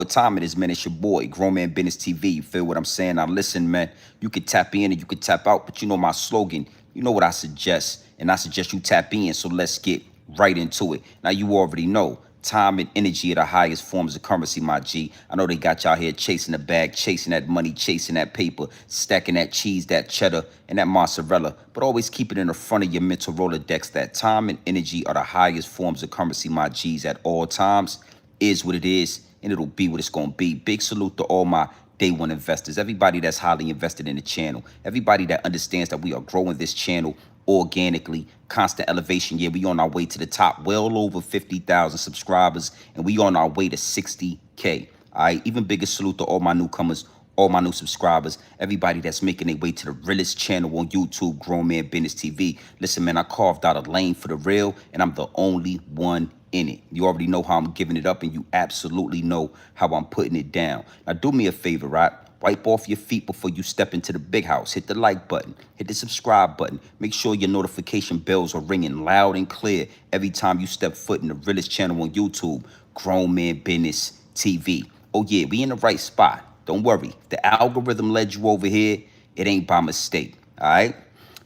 time it is, man. It's your boy, Grown Man Business TV. You feel what I'm saying? Now, listen, man. You could tap in and you could tap out, but you know my slogan. You know what I suggest, and I suggest you tap in. So let's get right into it. Now, you already know time and energy are the highest forms of currency, my G. I know they got y'all here chasing the bag, chasing that money, chasing that paper, stacking that cheese, that cheddar, and that mozzarella. But always keep it in the front of your mental Rolodex that time and energy are the highest forms of currency, my G's, at all times. Is what it is, and it'll be what it's going to be. Big salute to all my day one investors, everybody that's highly invested in the channel, everybody that understands that we are growing this channel organically, constant elevation. Yeah, we on our way to the top, well over 50,000 subscribers, and we on our way to 60K. All right, even bigger salute to all my newcomers, all my new subscribers, everybody that's making their way to the realest channel on YouTube, Grown Man Business TV. Listen, man, I carved out a lane for the real, and I'm the only one in it. You already know how I'm giving it up, and you absolutely know how I'm putting it down. Now, do me a favor, right? Wipe off your feet before you step into the big house. Hit the like button. Hit the subscribe button. Make sure your notification bells are ringing loud and clear every time you step foot in the realest channel on YouTube, Grown Man Business TV. Oh, yeah, we in the right spot. Don't worry. If the algorithm led you over here, it ain't by mistake. All right?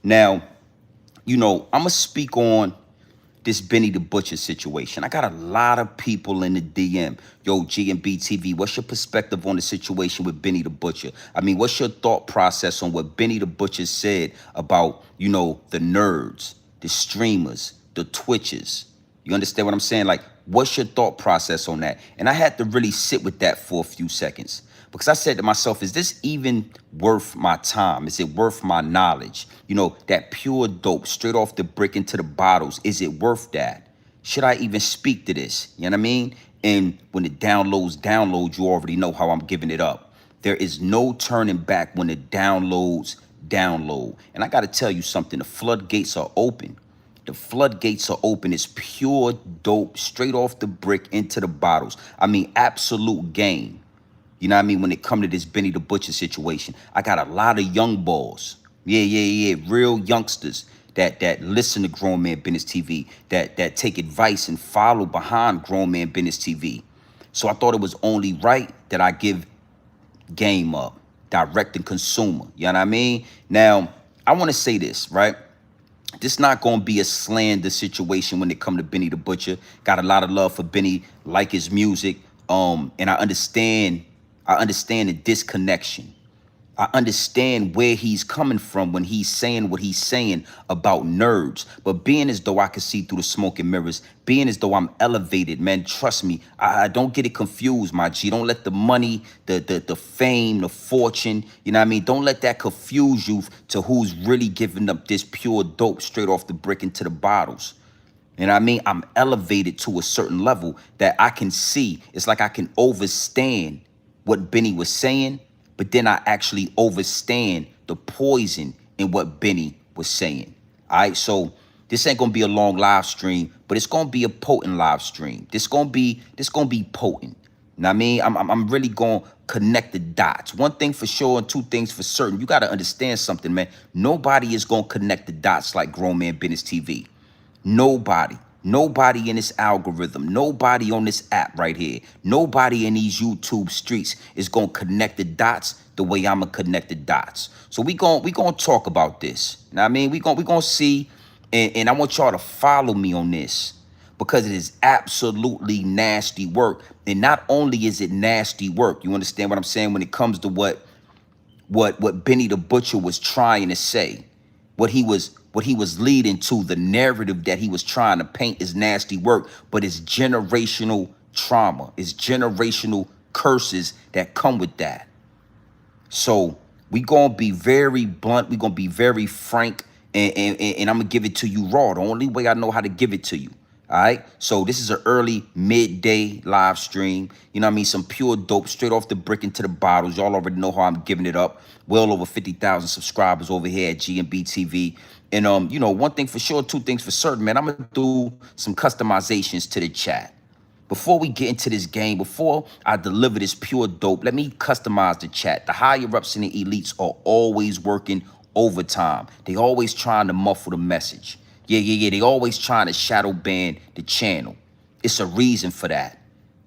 Now, you know, I'm going to speak on this Benny the Butcher situation. I got a lot of people in the DM. Yo, G&B TV, what's your perspective on the situation with Benny the Butcher? I mean, what's your thought process on what Benny the Butcher said about, you know, the nerds, the streamers, the Twitchers? You understand what I'm saying? Like, what's your thought process on that? And I had to really sit with that for a few seconds. Because I said to myself, is this even worth my time? Is it worth my knowledge? You know, that pure dope straight off the brick into the bottles. Is it worth that? Should I even speak to this? You know what I mean? And when the download, you already know how I'm giving it up. There is no turning back when the download. And I got to tell you something. The floodgates are open. The floodgates are open. It's pure dope straight off the brick into the bottles. I mean, absolute game. You know what I mean? When it come to this Benny the Butcher situation, I got a lot of young balls. Yeah. Real youngsters that listen to Grown Man Business TV, that take advice and follow behind Grown Man Business TV. So I thought it was only right that I give game up, direct and consumer. You know what I mean? Now, I want to say this, right? This not going to be a slander situation when it come to Benny the Butcher. Got a lot of love for Benny, like his music. And I understand the disconnection. I understand where he's coming from when he's saying what he's saying about nerds. But being as though I can see through the smoke and mirrors, being as though I'm elevated, man, trust me, I don't get it confused, my G. Don't let the money, the fame, the fortune, you know what I mean? Don't let that confuse you to who's really giving up this pure dope straight off the brick into the bottles. You know what I mean? I'm elevated to a certain level that I can see. It's like I can overstand what Benny was saying, but then I actually overstand the poison in what Benny was saying. All right, so this ain't gonna be a long live stream, but it's gonna be a potent live stream. This gonna be potent. You know what I mean? I'm really gonna connect the dots. One thing for sure and two things for certain. You gotta understand something, man. Nobody is gonna connect the dots like Grown Man Business TV. Nobody in this algorithm, nobody on this app right here, nobody in these YouTube streets is going to connect the dots the way I'm going to connect the dots. So we going to talk about this. You know what I mean? We going to see, and I want y'all to follow me on this because it is absolutely nasty work. And not only is it nasty work, you understand what I'm saying when it comes to what Benny the Butcher was trying to say, what he was leading to, the narrative that he was trying to paint is nasty work, but it's generational trauma, it's generational curses that come with that. So we gonna be very blunt, we gonna be very frank, and I'm gonna give it to you raw, the only way I know how to give it to you. All right, so this is an early midday live stream. You know what I mean? Some pure dope straight off the brick into the bottles. Y'all already know how I'm giving it up. Well over 50,000 subscribers over here at G&B TV. And you know, one thing for sure, two things for certain, man. I'm gonna do some customizations to the chat. Before we get into this game, before I deliver this pure dope, let me customize the chat. The higher ups and the elites are always working overtime. They always trying to muffle the message. Yeah. They always trying to shadow ban the channel. It's a reason for that.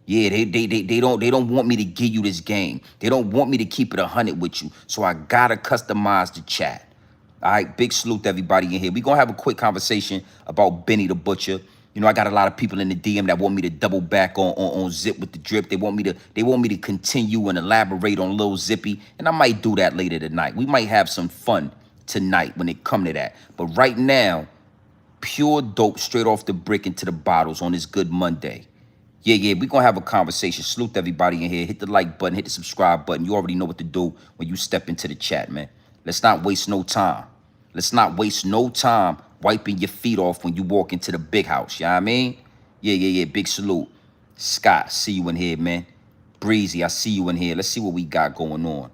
Yeah, they don't want me to give you this game. They don't want me to keep it 100 with you. So I gotta customize the chat. All right, big salute to everybody in here. We're gonna have a quick conversation about Benny the Butcher. You know, I got a lot of people in the DM that want me to double back on Zip with the drip. They want me to continue and elaborate on Lil Zippy, and I might do that later tonight. We might have some fun tonight when it come to that. But right now, pure dope straight off the brick into the bottles on this good Monday. Yeah, we're gonna have a conversation. Salute to everybody in here. Hit the like button, hit the subscribe button. You already know what to do when you step into the chat, man. Let's not waste no time. Let's not waste no time wiping your feet off when you walk into the big house. You know what I mean? Yeah. Big salute. Scott, see you in here, man. Breezy, I see you in here. Let's see what we got going on.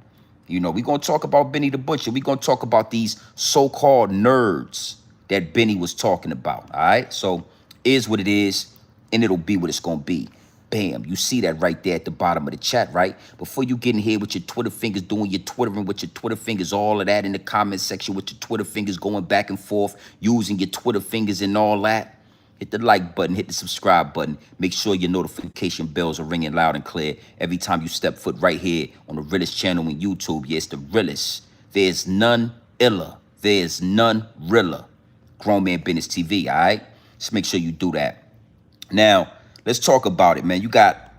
You know, we're going to talk about Benny the Butcher. We're going to talk about these so-called nerds that Benny was talking about, all right? So, is what it is, and it'll be what it's going to be. Bam, you see that right there at the bottom of the chat, right? Before you get in here with your Twitter fingers, doing your Twittering with your Twitter fingers, all of that in the comment section with your Twitter fingers going back and forth, using your Twitter fingers and all that, hit the like button, hit the subscribe button. Make sure your notification bells are ringing loud and clear every time you step foot right here on the Realest channel on YouTube. Yeah, it's the Realest. There's none iller. There's none realer. Grown Man Business TV, all right? Just make sure you do that. Now, let's talk about it, man. You got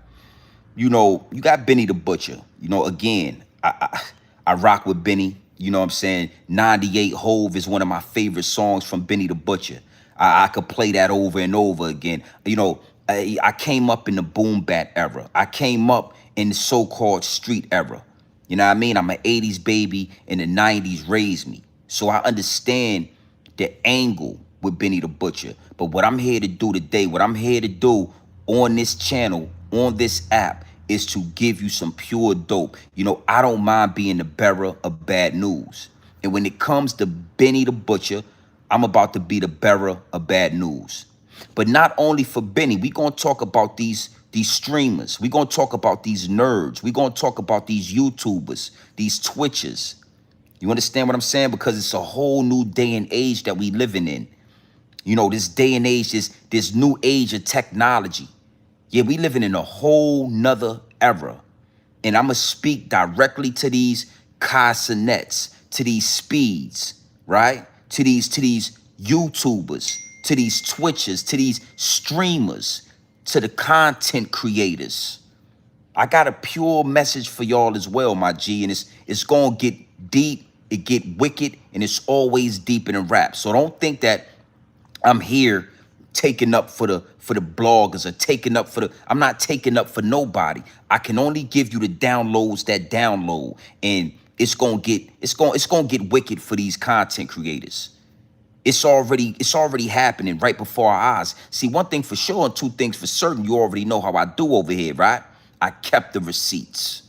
Benny the Butcher. You know, again, I rock with Benny. You know what I'm saying? 98 Hove is one of my favorite songs from Benny the Butcher. I could play that over and over again. You know, I came up in the boom bat era. I came up in the so-called street era. You know what I mean? I'm an 80s baby, and the 90s raised me. So I understand the angle with Benny the Butcher. But what I'm here to do today, what I'm here to do on this channel, on this app, is to give you some pure dope. You know, I don't mind being the bearer of bad news. And when it comes to Benny the Butcher, I'm about to be the bearer of bad news. But not only for Benny, we're going to talk about these streamers. We're going to talk about these nerds. We're going to talk about these YouTubers, these Twitchers. You understand what I'm saying? Because it's a whole new day and age that we living in. You know, this day and age, this new age of technology. Yeah, we living in a whole nother era. And I'm going to speak directly to these Casanets, to these Speeds, right? To these YouTubers, to these Twitchers, to these streamers, to the content creators. I got a pure message for y'all as well, my G, and it's going to get deep, it get wicked, and it's always deep in a rap. So don't think that I'm here taking up for the bloggers or taking up for the, I'm not taking up for nobody. I can only give you the downloads that download, and it's going to get wicked for these content creators. It's already happening right before our eyes. See, one thing for sure and two things for certain, you already know how I do over here, right? I kept the receipts.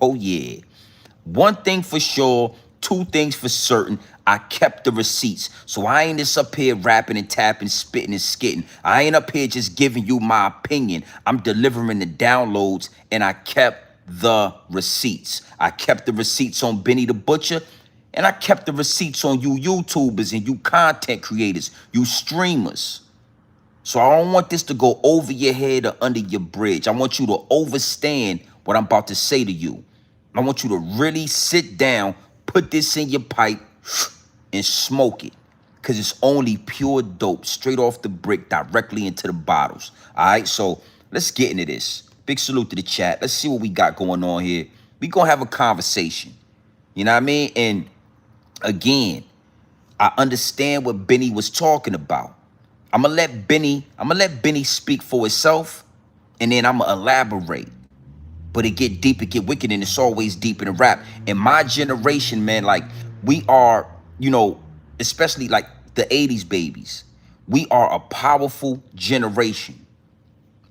Oh yeah. One thing for sure, two things for certain, I kept the receipts. So I ain't just up here rapping and tapping, spitting and skitting. I ain't up here just giving you my opinion. I'm delivering the downloads, and I kept the receipts. I kept the receipts on Benny the Butcher, and I kept the receipts on you YouTubers and you content creators, you streamers. So I don't want this to go over your head or under your bridge. I want you to understand what I'm about to say to you. I want you to really sit down, put this in your pipe, and smoke it. Because it's only pure dope, straight off the brick, directly into the bottles. All right, so let's get into this. Big salute to the chat. Let's see what we got going on here. We going to have a conversation. You know what I mean? And again, I understand what Benny was talking about. I'm gonna let Benny speak for itself, and then I'm gonna elaborate. But it get deep, it get wicked, and it's always deep in the rap. In my generation, man, like we are, you know, especially like the 80s babies, we are a powerful generation.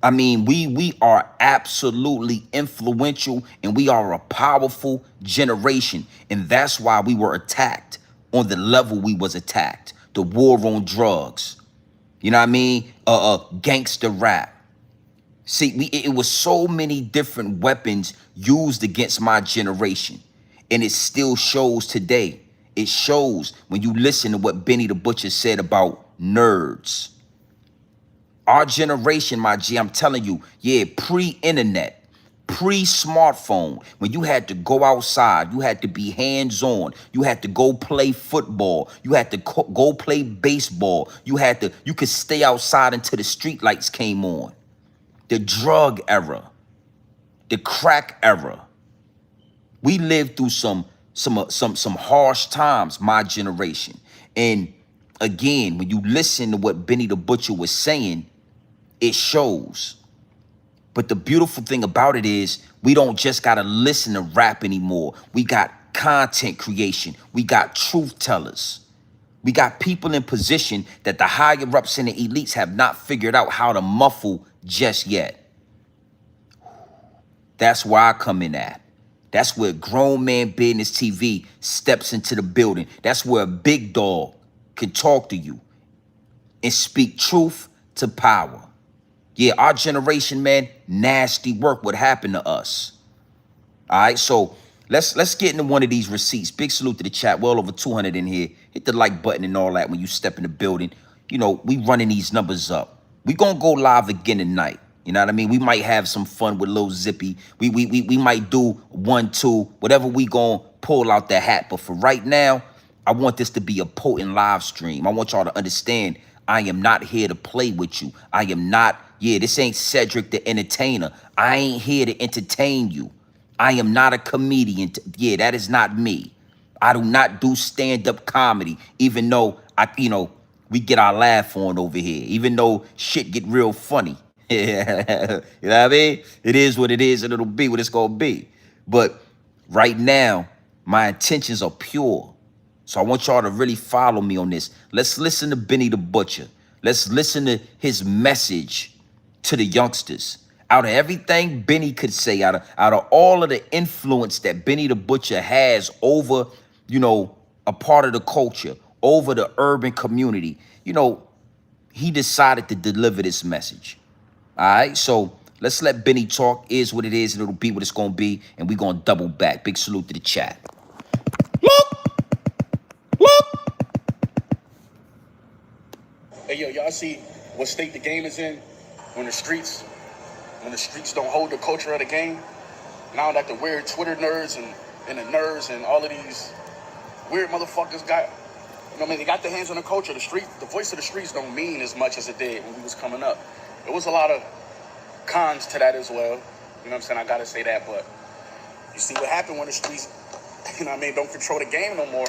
I mean, we are absolutely influential, and we are a powerful generation. And that's why we were attacked on the level we was attacked. The war on drugs. You know what I mean? Gangster rap. See, it was so many different weapons used against my generation. And it still shows today. It shows when you listen to what Benny the Butcher said about nerds. Our generation, my G, I'm telling you, yeah, pre-internet, pre-smartphone, when you had to go outside, you had to be hands-on, you had to go play football, you had to go play baseball, you could stay outside until the street lights came on. The drug era, the crack era. We lived through some harsh times, my generation. And again, when you listen to what Benny the Butcher was saying, it shows. But the beautiful thing about it is we don't just gotta listen to rap anymore. We got content creation. We got truth tellers. We got people in position that the higher ups and the elites have not figured out how to muffle just yet. That's where I come in at. That's where Grown Man Business TV steps into the building. That's where a big dog can talk to you and speak truth to power. Yeah, our generation, man, nasty work what happened to us. All right, so let's get into one of these receipts. Big salute to the chat. Well over 200 in here. Hit the like button and all that when you step in the building. You know, we running these numbers up. We gonna go live again tonight. You know what I mean? We might have some fun with Lil Zippy. We might do 1, 2, whatever we gonna pull out the hat. But for right now, I want this to be a potent live stream. I want y'all to understand I am not here to play with you. I am not, yeah, this ain't Cedric the Entertainer. I ain't here to entertain you. I am not a comedian. Yeah, that is not me. I do not do stand-up comedy, even though we get our laugh on over here, even though shit get real funny. You know what I mean? It is what it is, and it'll be what it's gonna be. But right now, my intentions are pure. So I want y'all to really follow me on this. Let's listen to Benny the Butcher. Let's listen to his message to the youngsters. Out of everything Benny could say, out of all of the influence that Benny the Butcher has over, a part of the culture, over the urban community, he decided to deliver this message. All right, so let's let Benny talk. Is what it is, and it'll be what it's gonna be, and we're gonna double back. Big salute to the chat. Hey, yo, y'all see what state the game is in when the streets don't hold the culture of the game? Now that the weird Twitter nerds and the nerds and all of these weird motherfuckers got, they got their hands on the culture. The voice of the streets don't mean as much as it did when we was coming up. There was a lot of cons to that as well. You know what I'm saying? I gotta say that, but you see what happened when the streets, don't control the game no more.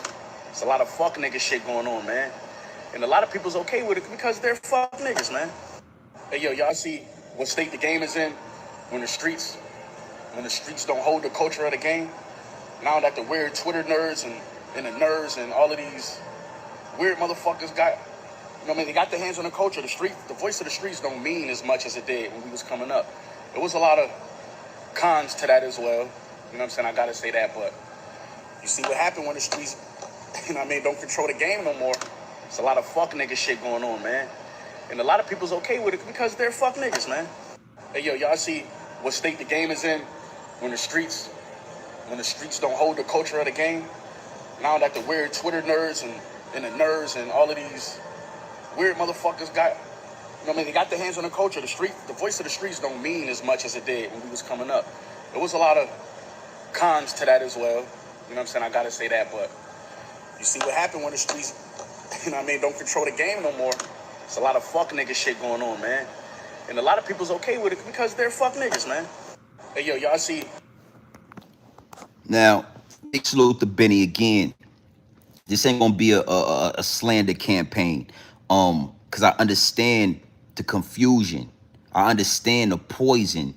It's a lot of fuck nigga shit going on, man. And a lot of people's okay with it because they're fuck niggas, man. Hey, yo, y'all see what state the game is in when the streets don't hold the culture of the game? Now that the weird Twitter nerds and the nerds and all of these weird motherfuckers got, they got their hands on the culture. The voice of the streets don't mean as much as it did when we was coming up. There was a lot of cons to that as well. You know what I'm saying? I gotta say that, but you see what happened when the streets, don't control the game no more. It's a lot of fuck nigga shit going on, man. And a lot of people's okay with it because they're fuck niggas, man. Hey, yo, y'all see what state the game is in when the streets don't hold the culture of the game? Now that the weird Twitter nerds and the nerds and all of these weird motherfuckers got, they got their hands on the culture. The voice of the streets don't mean as much as it did when we was coming up. There was a lot of cons to that as well. You know what I'm saying? I gotta say that, but you see what happened when the streets, don't control the game no more. It's a lot of fuck nigga shit going on, man. And a lot of people's okay with it because they're fuck niggas, man. Hey, yo, y'all see. Now, big salute to Benny again. This ain't gonna be a slander campaign. Because I understand the confusion. I understand the poison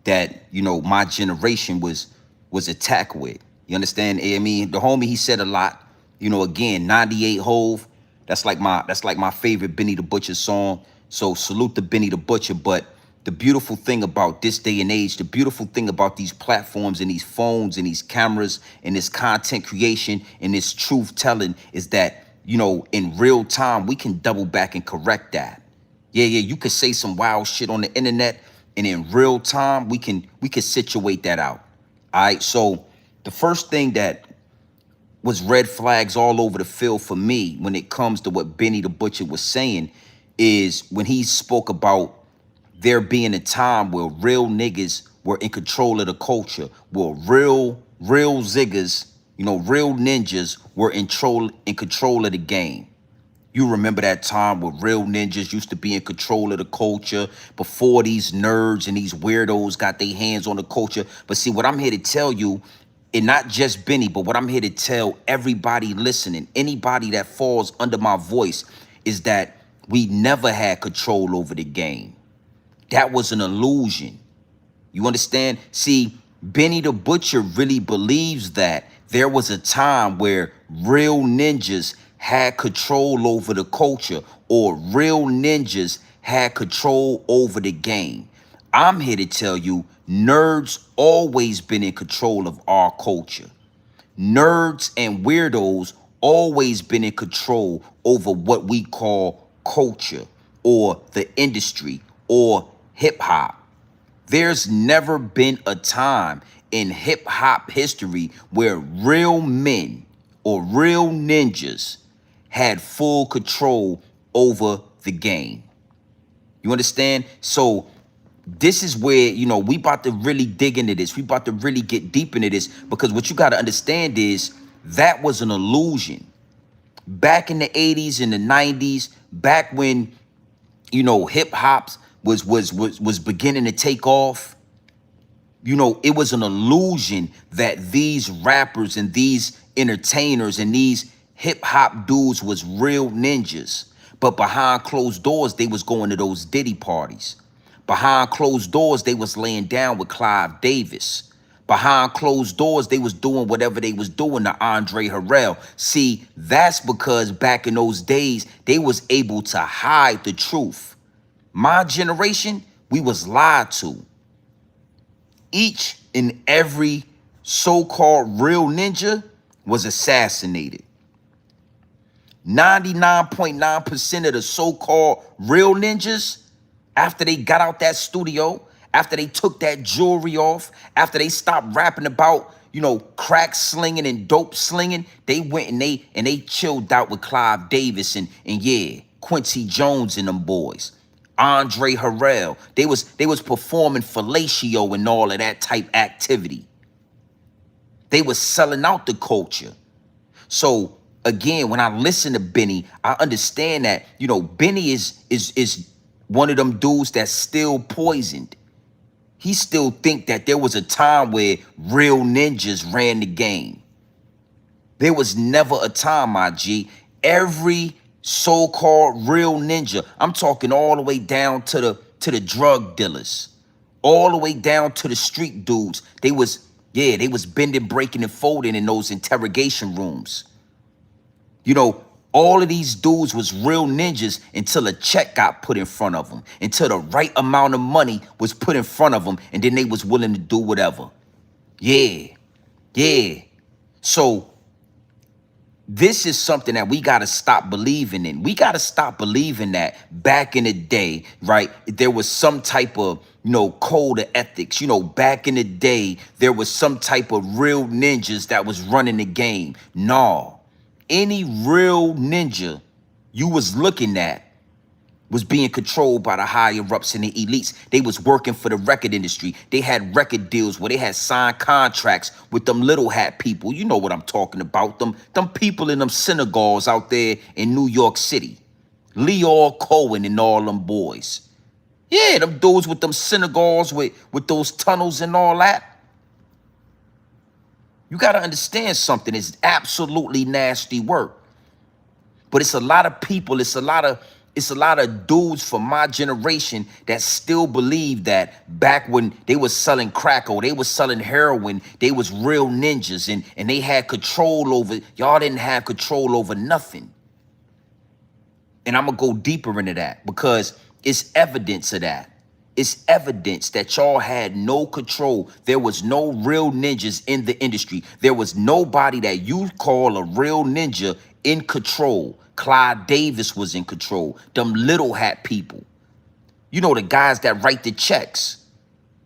that, my generation was attacked with. You understand? I mean, the homie, he said a lot. Again, 98 Hove. That's like my favorite Benny the Butcher song. So salute to Benny the Butcher. But the beautiful thing about this day and age, the beautiful thing about these platforms and these phones and these cameras and this content creation and this truth telling is that, in real time, we can double back and correct that. Yeah, you could say some wild shit on the internet, and in real time, we can situate that out. All right, so the first thing that was red flags all over the field for me when it comes to what Benny the Butcher was saying is when he spoke about there being a time where real niggas were in control of the culture, where real ziggers, real ninjas were in control of the game. You remember that time where real ninjas used to be in control of the culture before these nerds and these weirdos got their hands on the culture. But see, what I'm here to tell you, and not just Benny, but what I'm here to tell everybody listening, anybody that falls under my voice, is that we never had control over the game. That was an illusion. You understand? See, Benny the Butcher really believes that there was a time where real ninjas had control over the culture, or real ninjas had control over the game. I'm here to tell you, nerds always been in control of our culture. Nerds and weirdos always been in control over what we call culture, or the industry, or hip hop. There's never been a time in hip hop history where real men or real ninjas had full control over the game. You understand? So this is where, we about to really dig into this. We about to really get deep into this, because what you got to understand is that was an illusion. Back in the 80s and the 90s, back when, hip hops was beginning to take off, it was an illusion that these rappers and these entertainers and these hip hop dudes was real ninjas. But behind closed doors, they was going to those Diddy parties. Behind closed doors, they was laying down with Clive Davis. Behind closed doors, they was doing whatever they was doing to Andre Harrell. See, that's because back in those days, they was able to hide the truth. My generation, we was lied to. Each and every so-called real ninja was assassinated. 99.9% of the so-called real ninjas, after they got out that studio, after they took that jewelry off, after they stopped rapping about, crack slinging and dope slinging, they went and they chilled out with Clive Davis and yeah, Quincy Jones and them boys. Andre Harrell. They was performing fellatio and all of that type activity. They was selling out the culture. So again, when I listen to Benny, I understand that, Benny is one of them dudes that's still poisoned. He still think that there was a time where real ninjas ran the game. There was never a time, my G. Every so-called real ninja, I'm talking all the way down to the drug dealers, all the way down to the street dudes. They was bending, breaking, and folding in those interrogation rooms. All of these dudes was real ninjas until a check got put in front of them, until the right amount of money was put in front of them, and then they was willing to do whatever. Yeah. So this is something that we got to stop believing in. We got to stop believing that back in the day, right, there was some type of, code of ethics. Back in the day, there was some type of real ninjas that was running the game. No. Any real ninja you was looking at was being controlled by the higher ups and the elites. They was working for the record industry. They had record deals where they had signed contracts with them little hat people. You know what I'm talking about. Them people in them synagogues out there in New York City. Leo Cohen and all them boys. Yeah, them dudes with them synagogues with those tunnels and all that. You got to understand something. It's absolutely nasty work. But it's a lot of people, it's a lot of dudes from my generation that still believe that back when they was selling crack or they was selling heroin, they was real ninjas and they had control over, y'all didn't have control over nothing. And I'm going to go deeper into that because it's evidence of that. It's evidence that y'all had no control. There was no real ninjas in the industry. There was nobody that you call a real ninja in control. Clyde Davis was in control. Them little hat people. The guys that write the checks.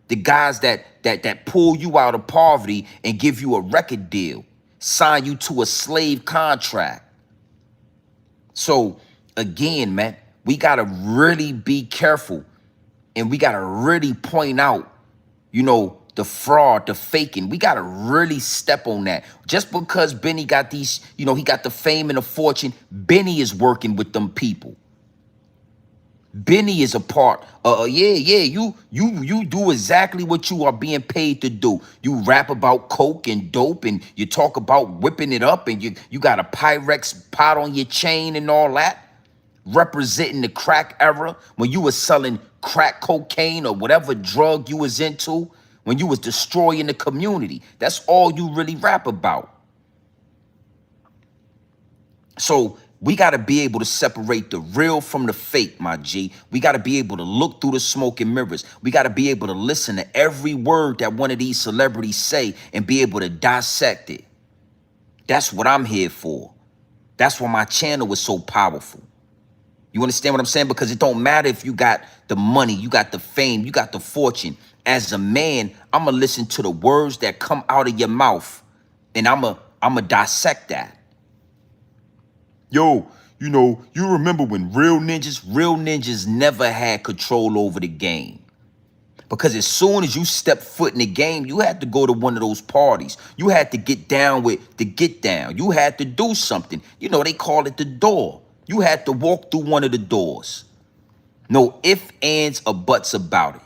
The guys that pull you out of poverty and give you a record deal. Sign you to a slave contract. So again, man, We gotta really be careful, and we gotta really point out, the fraud, the faking. We gotta really step on that. Just because Benny got these, he got the fame and the fortune, Benny is working with them people. Benny is a part. Yeah. You do exactly what you are being paid to do. You rap about coke and dope, and you talk about whipping it up, and you got a Pyrex pot on your chain and all that, representing the crack era when you was selling crack cocaine or whatever drug you was into, when you was destroying the community. That's all you really rap about. So we got to be able to separate the real from the fake, my G. We got to be able to look through the smoke and mirrors. We got to be able to listen to every word that one of these celebrities say and be able to dissect it. That's what I'm here for. That's why my channel is so powerful. You understand what I'm saying? Because it don't matter if you got the money, you got the fame, you got the fortune. As a man, I'm going to listen to the words that come out of your mouth, and I'm going to dissect that. Yo, you remember when real ninjas never had control over the game. Because as soon as you step foot in the game, you had to go to one of those parties. You had to get down with the get down. You had to do something. They call it the door. You had to walk through one of the doors. No ifs, ands, or buts about it.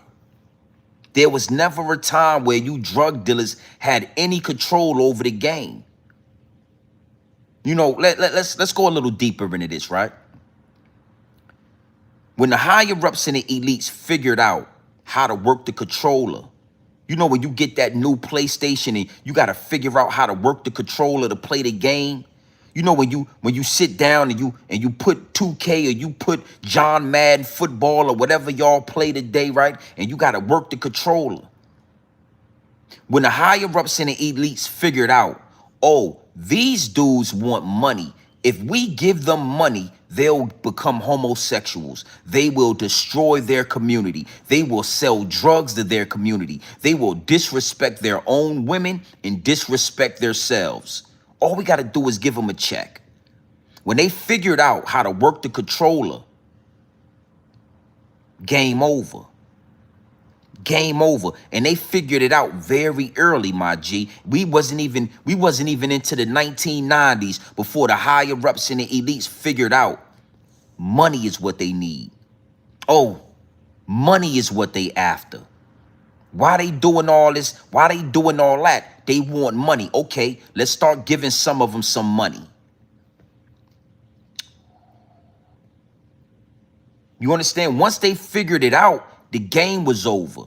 There was never a time where you drug dealers had any control over the game. Let's go a little deeper into this, right? When the higher ups and the elites figured out how to work the controller, when you get that new PlayStation and you got to figure out how to work the controller to play the game. When you sit down and you put 2K, or you put John Madden football or whatever y'all play today, right? And you got to work the controller. When the higher ups and the elites figured out, oh, these dudes want money. If we give them money, they'll become homosexuals. They will destroy their community. They will sell drugs to their community. They will disrespect their own women and disrespect themselves. All we got to do is give them a check. When they figured out how to work the controller, game over. Game over. And they figured it out very early, my G. We wasn't even into the 1990s before the higher ups and the elites figured out money is what they need. Oh, money is what they after. Why they doing all this? Why they doing all that? They want money. Okay, let's start giving some of them some money. You understand? Once they figured it out, the game was over.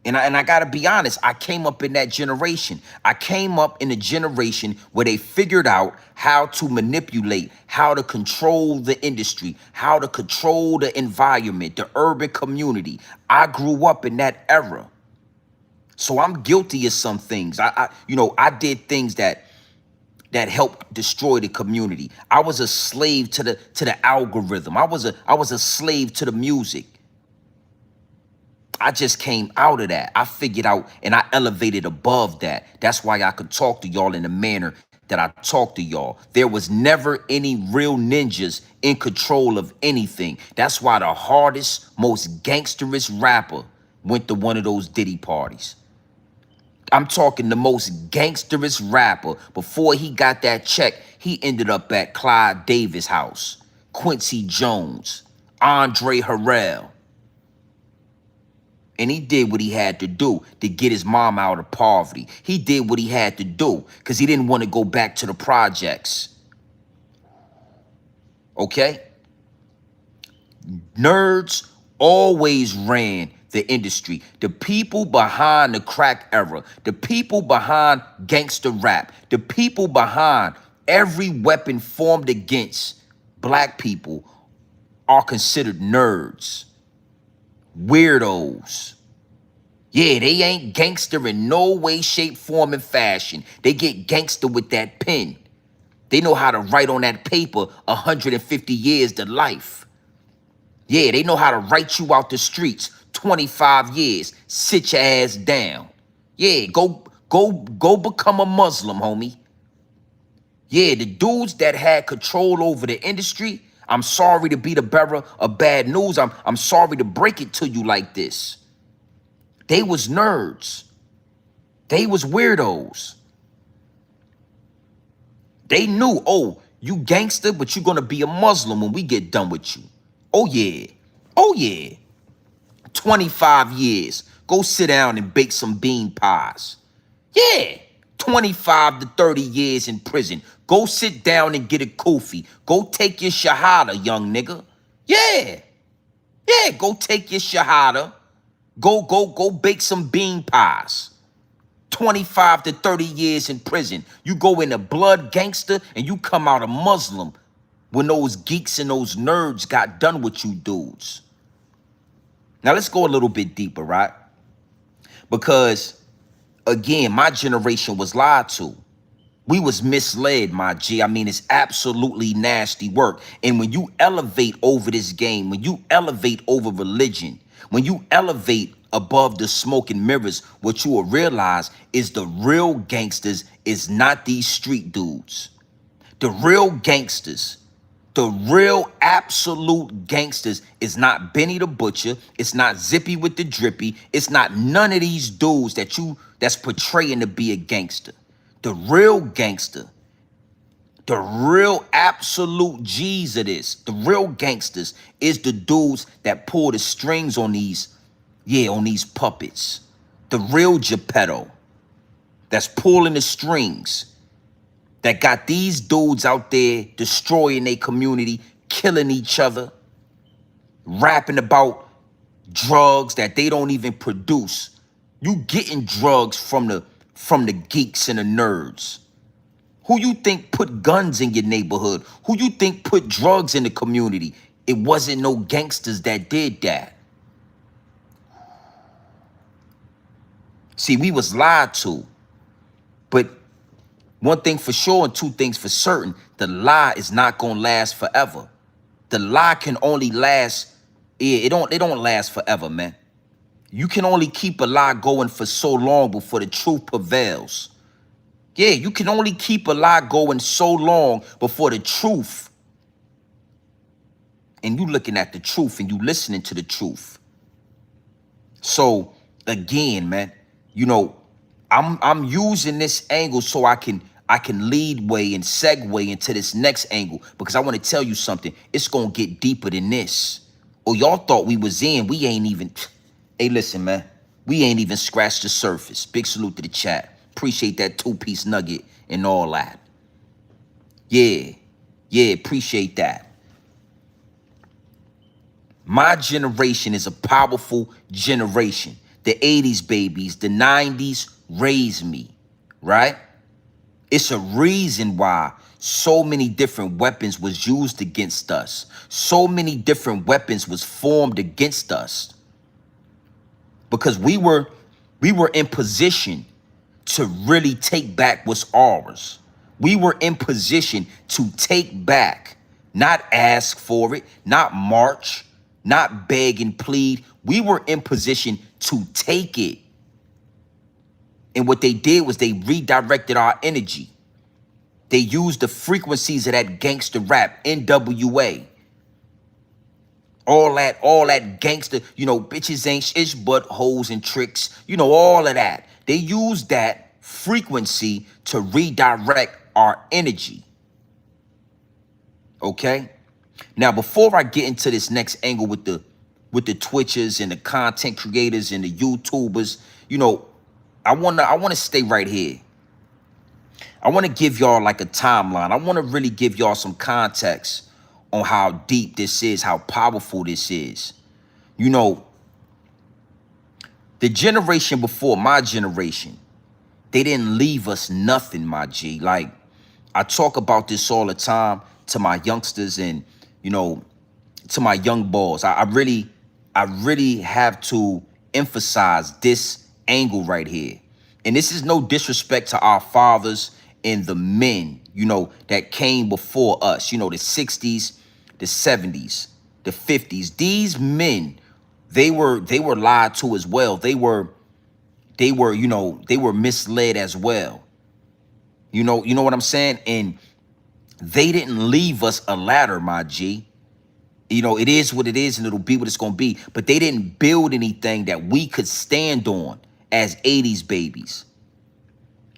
And I got to be honest, I came up in that generation. I came up in a generation where they figured out how to manipulate, how to control the industry, how to control the environment, the urban community. I grew up in that era. So I'm guilty of some things. I did things that helped destroy the community. I was a slave to the algorithm. I was a slave to the music. I just came out of that. I figured out and I elevated above that. That's why I could talk to y'all in the manner that I talk to y'all. There was never any real ninjas in control of anything. That's why the hardest, most gangsterous rapper went to one of those Diddy parties. I'm talking the most gangsterous rapper. Before he got that check, he ended up at Clyde Davis' house, Quincy Jones, Andre Harrell. And he did what he had to do to get his mom out of poverty. He did what he had to do because he didn't want to go back to the projects. Okay? Nerds always ran the industry. The people behind the crack era, the people behind gangster rap, the people behind every weapon formed against black people are considered nerds. Weirdos. Yeah, they ain't gangster in no way, shape, form, and fashion. They get gangster with that pen. They know how to write on that paper 150 years to life. Yeah, they know how to write you out the streets 25 years. Sit your ass down. Yeah, go become a Muslim, homie. Yeah, the dudes that had control over the industry, I'm sorry to be the bearer of bad news. I'm sorry to break it to you like this. They was nerds. They was weirdos. They knew, oh, you gangster, but you're gonna be a Muslim when we get done with you. Oh yeah. Oh yeah. 25 years. Go sit down and bake some bean pies. Yeah. 25 to 30 years in prison. Go sit down and get a kufi. Go take your shahada, young nigga. Yeah. Yeah, go take your shahada. Go bake some bean pies. 25 to 30 years in prison. You go in a blood gangster and you come out a Muslim when those geeks and those nerds got done with you dudes. Now let's go a little bit deeper, right? Because again, my generation was lied to. We was misled, my G. I mean, it's absolutely nasty work. And when you elevate over this game, when you elevate over religion, when you elevate above the smoke and mirrors, what you will realize is the real gangsters is not these street dudes. The real gangsters, the real absolute gangsters is not Benny the Butcher. It's not Zippy with the Drippy. It's not none of these dudes that's portraying to be a gangster. The real gangster, the real absolute G's of this, the real gangsters is the dudes that pull the strings on these, on these puppets. The real Geppetto that's pulling the strings, that got these dudes out there destroying their community, killing each other, rapping about drugs that they don't even produce. You getting drugs from the geeks and the nerds. Who you think put guns in your neighborhood? Who you think put drugs in the community? It wasn't no gangsters that did that. See, we was lied to. But one thing for sure and two things for certain, the lie is not gonna last forever. The lie can only last, it don't last forever, man. You can only keep a lie going for so long before the truth prevails. Yeah, you can only keep a lie going so long before the truth. And you looking at the truth and you listening to the truth. So again, man, I'm using this angle so I can lead way and segue into this next angle because I want to tell you something. It's gonna get deeper than this. Oh, y'all thought we was in. We ain't even. Hey, listen, man. We ain't even scratched the surface. Big salute to the chat. Appreciate that 2-piece nugget and all that. Yeah, appreciate that. My generation is a powerful generation. The 80s babies, the 90s raised me, right? It's a reason why so many different weapons was used against us. So many different weapons was formed against us. Because we were in position to really take back what's ours. We were in position to take back, not ask for it, not march, not beg and plead. We were in position to take it. And what they did was they redirected our energy. They used the frequencies of that gangster rap, NWA. All that gangster, bitches ain't ish but hoes and tricks, all of that. They used that frequency to redirect our energy. Okay? Now, before I get into this next angle with the Twitchers and the content creators and the YouTubers, I wanna stay right here. I want to give y'all like a timeline. I want to really give y'all some context on how deep this is, how powerful this is. The generation before my generation, they didn't leave us nothing, my G. Like, I talk about this all the time to my youngsters and, to my young boys. I really have to emphasize this angle right here. And this is no disrespect to our fathers and the men, that came before us, the 60s, the 70s, the 50s. These men, they were lied to as well. They were misled as well. You know what I'm saying? And they didn't leave us a ladder, my G. You know, it is what it is and it'll be what it's going to be. But they didn't build anything that we could stand on as 80s babies.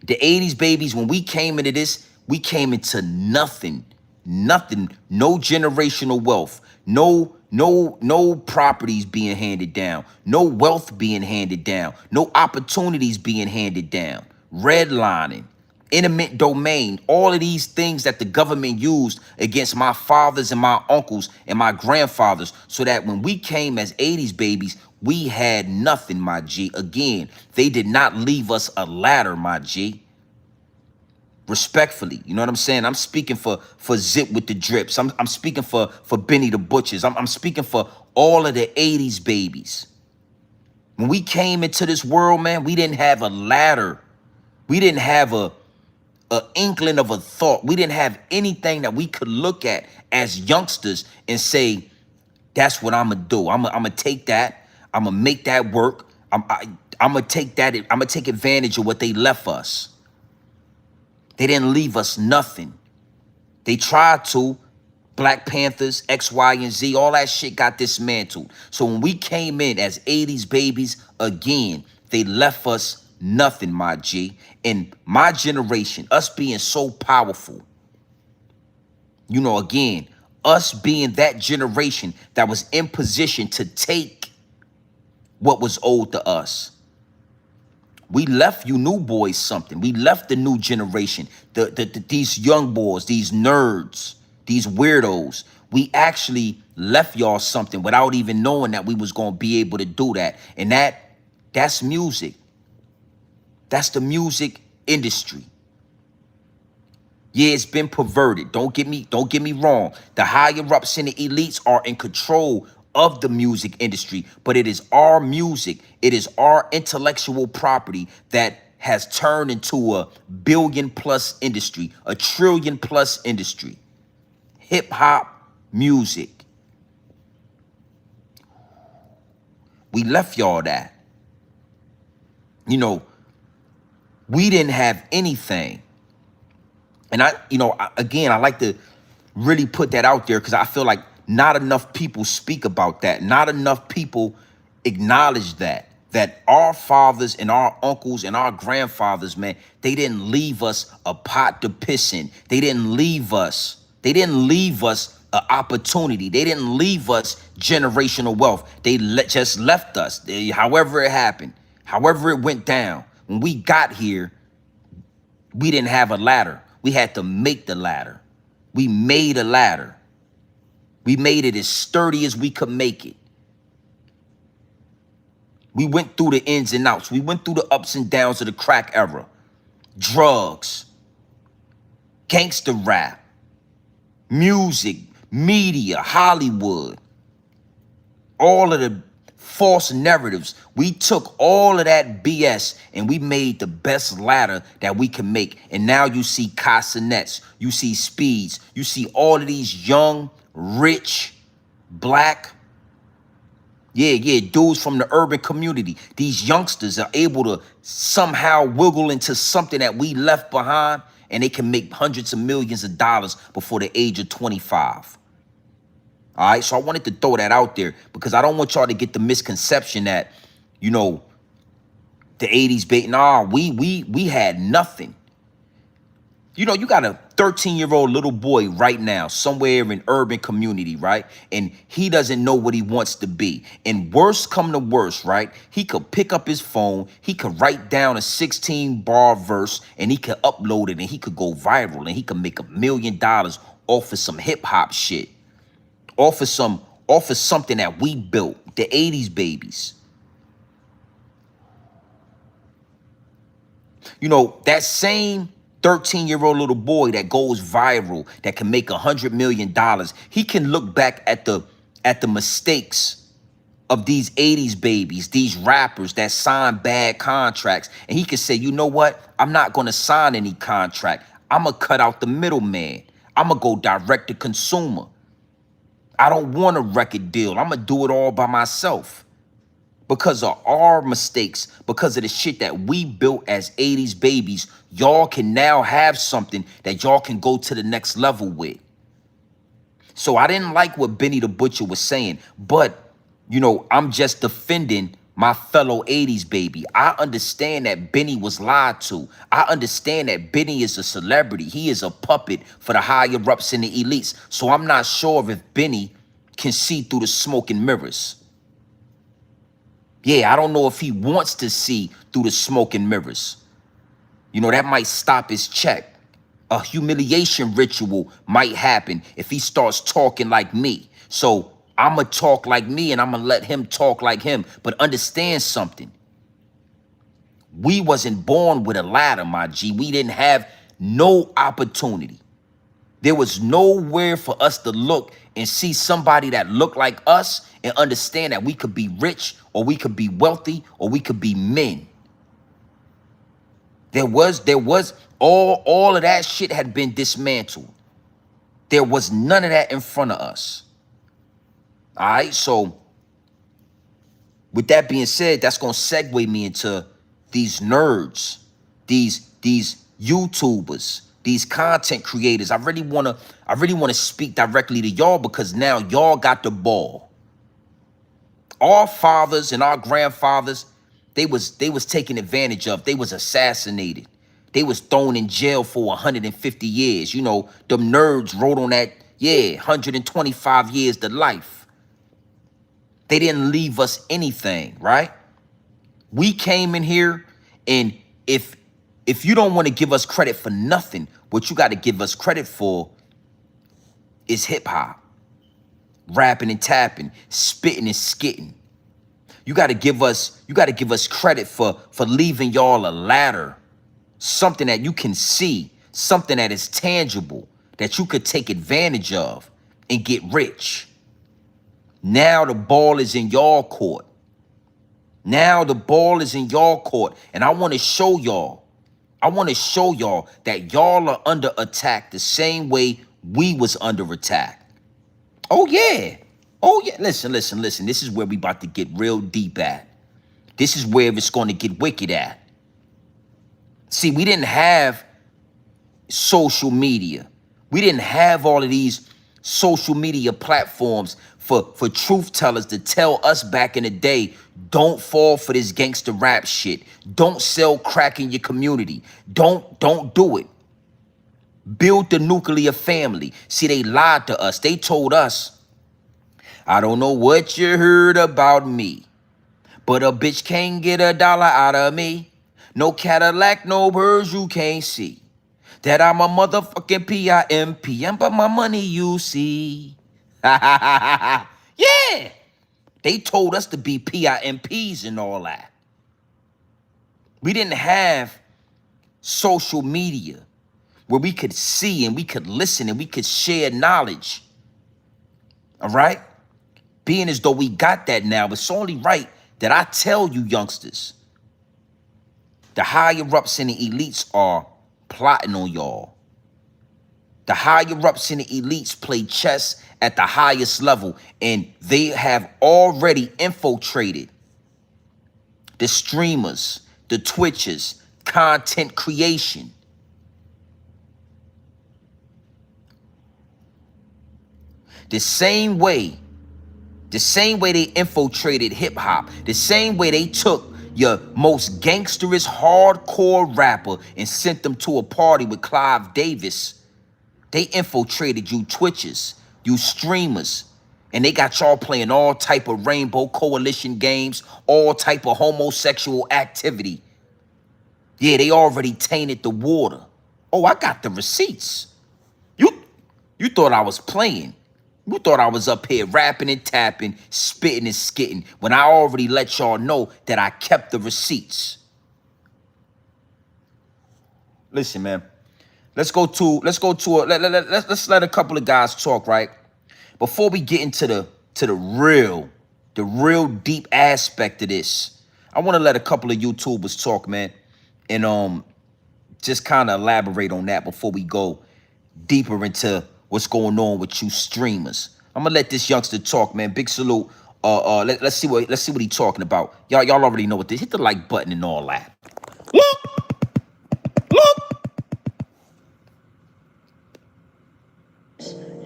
The 80s babies, when we came into this, we came into nothing. Nothing. No generational wealth. No properties being handed down. No wealth being handed down. No opportunities being handed down. Redlining, eminent domain, all of these things that the government used against my fathers and my uncles and my grandfathers, so that when we came as 80s babies, we had nothing, my G. Again, they did not leave us a ladder, my G. Respectfully, you know what I'm saying? I'm speaking for Zip with the drips. I'm speaking for Benny the Butchers. I'm speaking for all of the 80s babies. When we came into this world, man, we didn't have a ladder. We didn't have a inkling of a thought. We didn't have anything that we could look at as youngsters and say, that's what I'm gonna do. I'm gonna take that. I'm gonna make that work. I'm gonna take that. I'm gonna take advantage of what they left us. They didn't leave us nothing. They tried to. Black Panthers, X, Y, and Z, all that shit got dismantled. So when we came in as 80s babies again, they left us nothing, my G. And my generation, us being so powerful, you know, again, us being that generation that was in position to take what was owed to us. We left you new boys something. We left the new generation, these young boys, these nerds, these weirdos. We actually left y'all something without even knowing that we was going to be able to do that. And that's music. That's the music industry. Yeah, it's been perverted. Don't get me wrong. The higher ups and the elites are in control of the music industry, but it is our music. It is our intellectual property that has turned into a billion-plus industry, a trillion-plus industry. Hip hop music. We left y'all that. You know, we didn't have anything. And again, I like to really put that out there because I feel like not enough people speak about that. Not enough people acknowledge that our fathers and our uncles and our grandfathers, man, they didn't leave us a pot to piss in. They didn't leave us an opportunity. They didn't leave us generational wealth. They just left us. However it happened, however it went down. When we got here, we didn't have a ladder. We had to make the ladder. We made a ladder. We made it as sturdy as we could make it. We went through the ins and outs. We went through the ups and downs of the crack era. Drugs, gangster rap, music, media, Hollywood, all of the false narratives. We took all of that BS and we made the best ladder that we can make. And now you see Casanets, you see Speeds, you see all of these young, rich, black, dudes from the urban community. These youngsters are able to somehow wiggle into something that we left behind, and they can make hundreds of millions of dollars before the age of 25. All right, so I wanted to throw that out there because I don't want y'all to get the misconception that, you know, the 80s bait. Nah, we had nothing. You know, you got a 13-year-old little boy right now somewhere in urban community, right? And he doesn't know what he wants to be. And worst come to worst, right? He could pick up his phone, he could write down a 16-bar verse, and he could upload it, and he could go viral, and he could make $1 million off of some hip-hop shit. Off of something that we built, the 80s babies. You know, that same 13-year-old little boy that goes viral, that can make $100 million, he can look back at the mistakes of these 80s babies, these rappers that sign bad contracts, and he can say, you know what? I'm not going to sign any contract. I'm going to cut out the middleman. I'm going to go direct to consumer. I don't want a record deal. I'm going to do it all by myself. Because of our mistakes, because of the shit that we built as 80s babies, y'all can now have something that y'all can go to the next level with. So I didn't like what Benny the Butcher was saying, but I'm just defending my fellow 80s baby. I understand that Benny was lied to. I understand that Benny is a celebrity. He is a puppet for the higher ups and the elites. So I'm not sure if Benny can see through the smoke and mirrors. Yeah, I don't know if he wants to see through the smoke and mirrors. That might stop his check. A humiliation ritual might happen if he starts talking like me. So I'm going to talk like me and I'm going to let him talk like him. But understand something. We wasn't born with a ladder, my G. We didn't have no opportunity. There was nowhere for us to look and see somebody that looked like us and understand that we could be rich or we could be wealthy or we could be men. There was all of that shit had been dismantled. There was none of that in front of us. All right, so with that being said, that's gonna segue me into these nerds, these YouTubers, these content creators. I really wanna speak directly to y'all because now y'all got the ball. Our fathers and our grandfathers, they was taken advantage of. They was assassinated. They was thrown in jail for 150 years. Them nerds wrote on that, 125 years to life. They didn't leave us anything, right? We came in here, and if you don't want to give us credit for nothing, what you got to give us credit for is hip hop, rapping and tapping, spitting and skitting. You got to give us credit for leaving y'all a ladder, something that you can see, something that is tangible, that you could take advantage of and get rich. Now the ball is in y'all court. Now the ball is in y'all court. And I want to show y'all that y'all are under attack the same way we was under attack. Oh yeah. Oh yeah. Listen. This is where we about to get real deep at. This is where it's going to get wicked at. See, we didn't have social media. We didn't have all of these social media platforms for truth tellers to tell us back in the day, don't fall for this gangster rap shit. Don't sell crack in your community. Don't do it. Build the nuclear family. See, they lied to us. They told us, I don't know what you heard about me, but a bitch can't get $1 out of me. No Cadillac, no birds you can't see. That I'm a motherfucking PIMP, but my money you see. Yeah. They told us to be PIMPs and all that. We didn't have social media where we could see and we could listen and we could share knowledge. All right? Being as though we got that now, it's only right that I tell you youngsters, the higher ups and the elites are plotting on y'all. The higher ups and the elites play chess at the highest level, and they have already infiltrated the streamers, the Twitchers, content creation. The same way they infiltrated hip hop, the same way they took your most gangsterous hardcore rapper and sent them to a party with Clive Davis. They infiltrated you Twitchers, you streamers, and they got y'all playing all type of Rainbow Coalition games, all type of homosexual activity. Yeah, they already tainted the water. Oh, I got the receipts. You thought I was playing. You thought I was up here rapping and tapping, spitting and skitting, when I already let y'all know that I kept the receipts. Listen, man. Let's let's let a couple of guys talk, right? Before we get into the real deep aspect of this, I want to let a couple of YouTubers talk, man, and just kind of elaborate on that before we go deeper into what's going on with you streamers. I'm gonna let this youngster talk, man. Big salute. Let's see what he's talking about. Y'all already know what this. Hit the like button and all that. Look.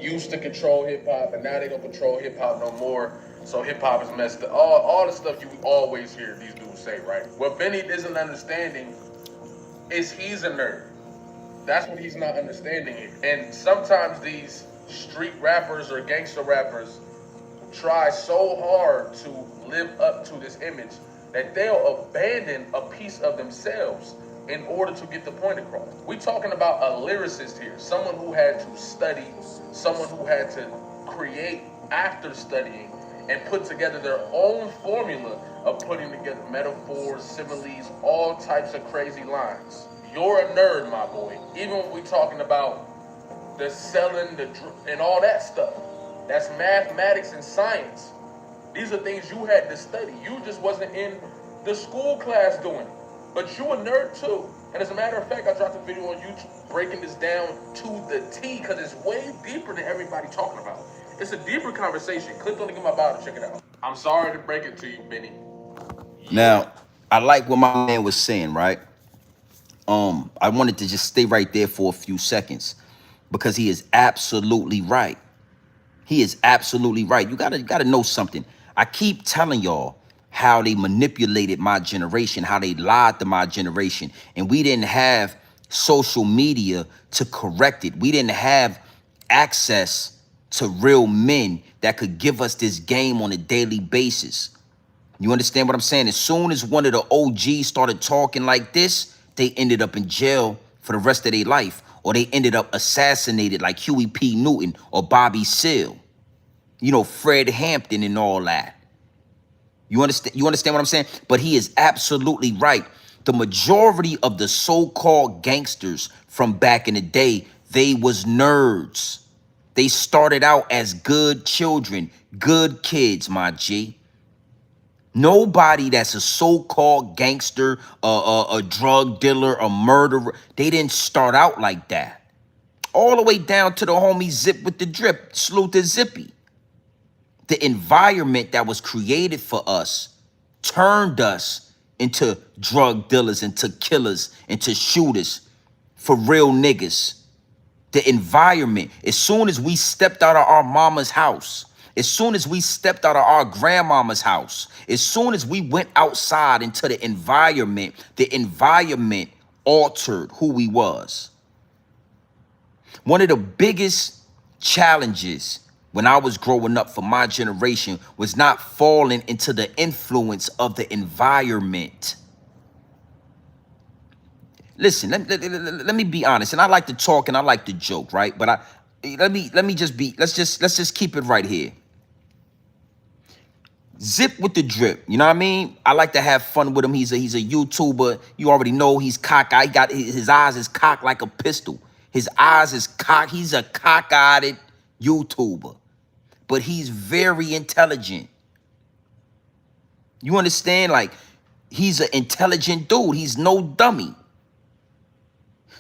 used to control hip hop, and now they don't control hip hop no more. So hip hop is messed up. All the stuff you always hear these dudes say, right? What Benny isn't understanding is he's a nerd. That's what he's not understanding here. And sometimes these street rappers or gangster rappers try so hard to live up to this image that they'll abandon a piece of themselves in order to get the point across. We're talking about a lyricist here, someone who had to study, someone who had to create after studying and put together their own formula of putting together metaphors, similes, all types of crazy lines. You're a nerd, my boy. Even when we're talking about the selling, and all that stuff. That's mathematics and science. These are things you had to study. You just wasn't in the school class doing it. But you a nerd too. And as a matter of fact, I dropped a video on YouTube breaking this down to the T because it's way deeper than everybody talking about. It's a deeper conversation. Click the link in my bio to check it out. I'm sorry to break it to you, Benny. Now, I like what my man was saying, right? I wanted to just stay right there for a few seconds because he is absolutely right. He is absolutely right. You gotta know something. I keep telling y'all how they manipulated my generation, how they lied to my generation, and we didn't have social media to correct it. We didn't have access to real men that could give us this game on a daily basis. You understand what I'm saying? As soon as one of the OGs started talking like this, they ended up in jail for the rest of their life, or they ended up assassinated like Huey P. Newton or Bobby Seale. You know, Fred Hampton and all that. You understand what I'm saying? But he is absolutely right. The majority of the so-called gangsters from back in the day, they was nerds. They started out as good children, good kids, my G. Nobody that's a so-called gangster, a drug dealer, a murderer, they didn't start out like that. All the way down to the homie Zip with the Drip, Salute to Zippy. The environment that was created for us turned us into drug dealers, into killers, into shooters, for real niggas. The environment, as soon as we stepped out of our mama's house, as soon as we stepped out of our grandmama's house, as soon as we went outside into the environment altered who we was. One of the biggest challenges when I was growing up for my generation was not falling into the influence of the environment. Listen, let me be honest, and I like to talk and I like to joke, right? But let's just keep it right here. Zip with the Drip, you know what I mean? I like to have fun with him. He's a YouTuber. You already know he's cockeyed. He got his eyes is cocked like a pistol. His eyes is cocked. He's a cockeyed YouTuber, but he's very intelligent. You understand? Like, he's an intelligent dude. He's no dummy.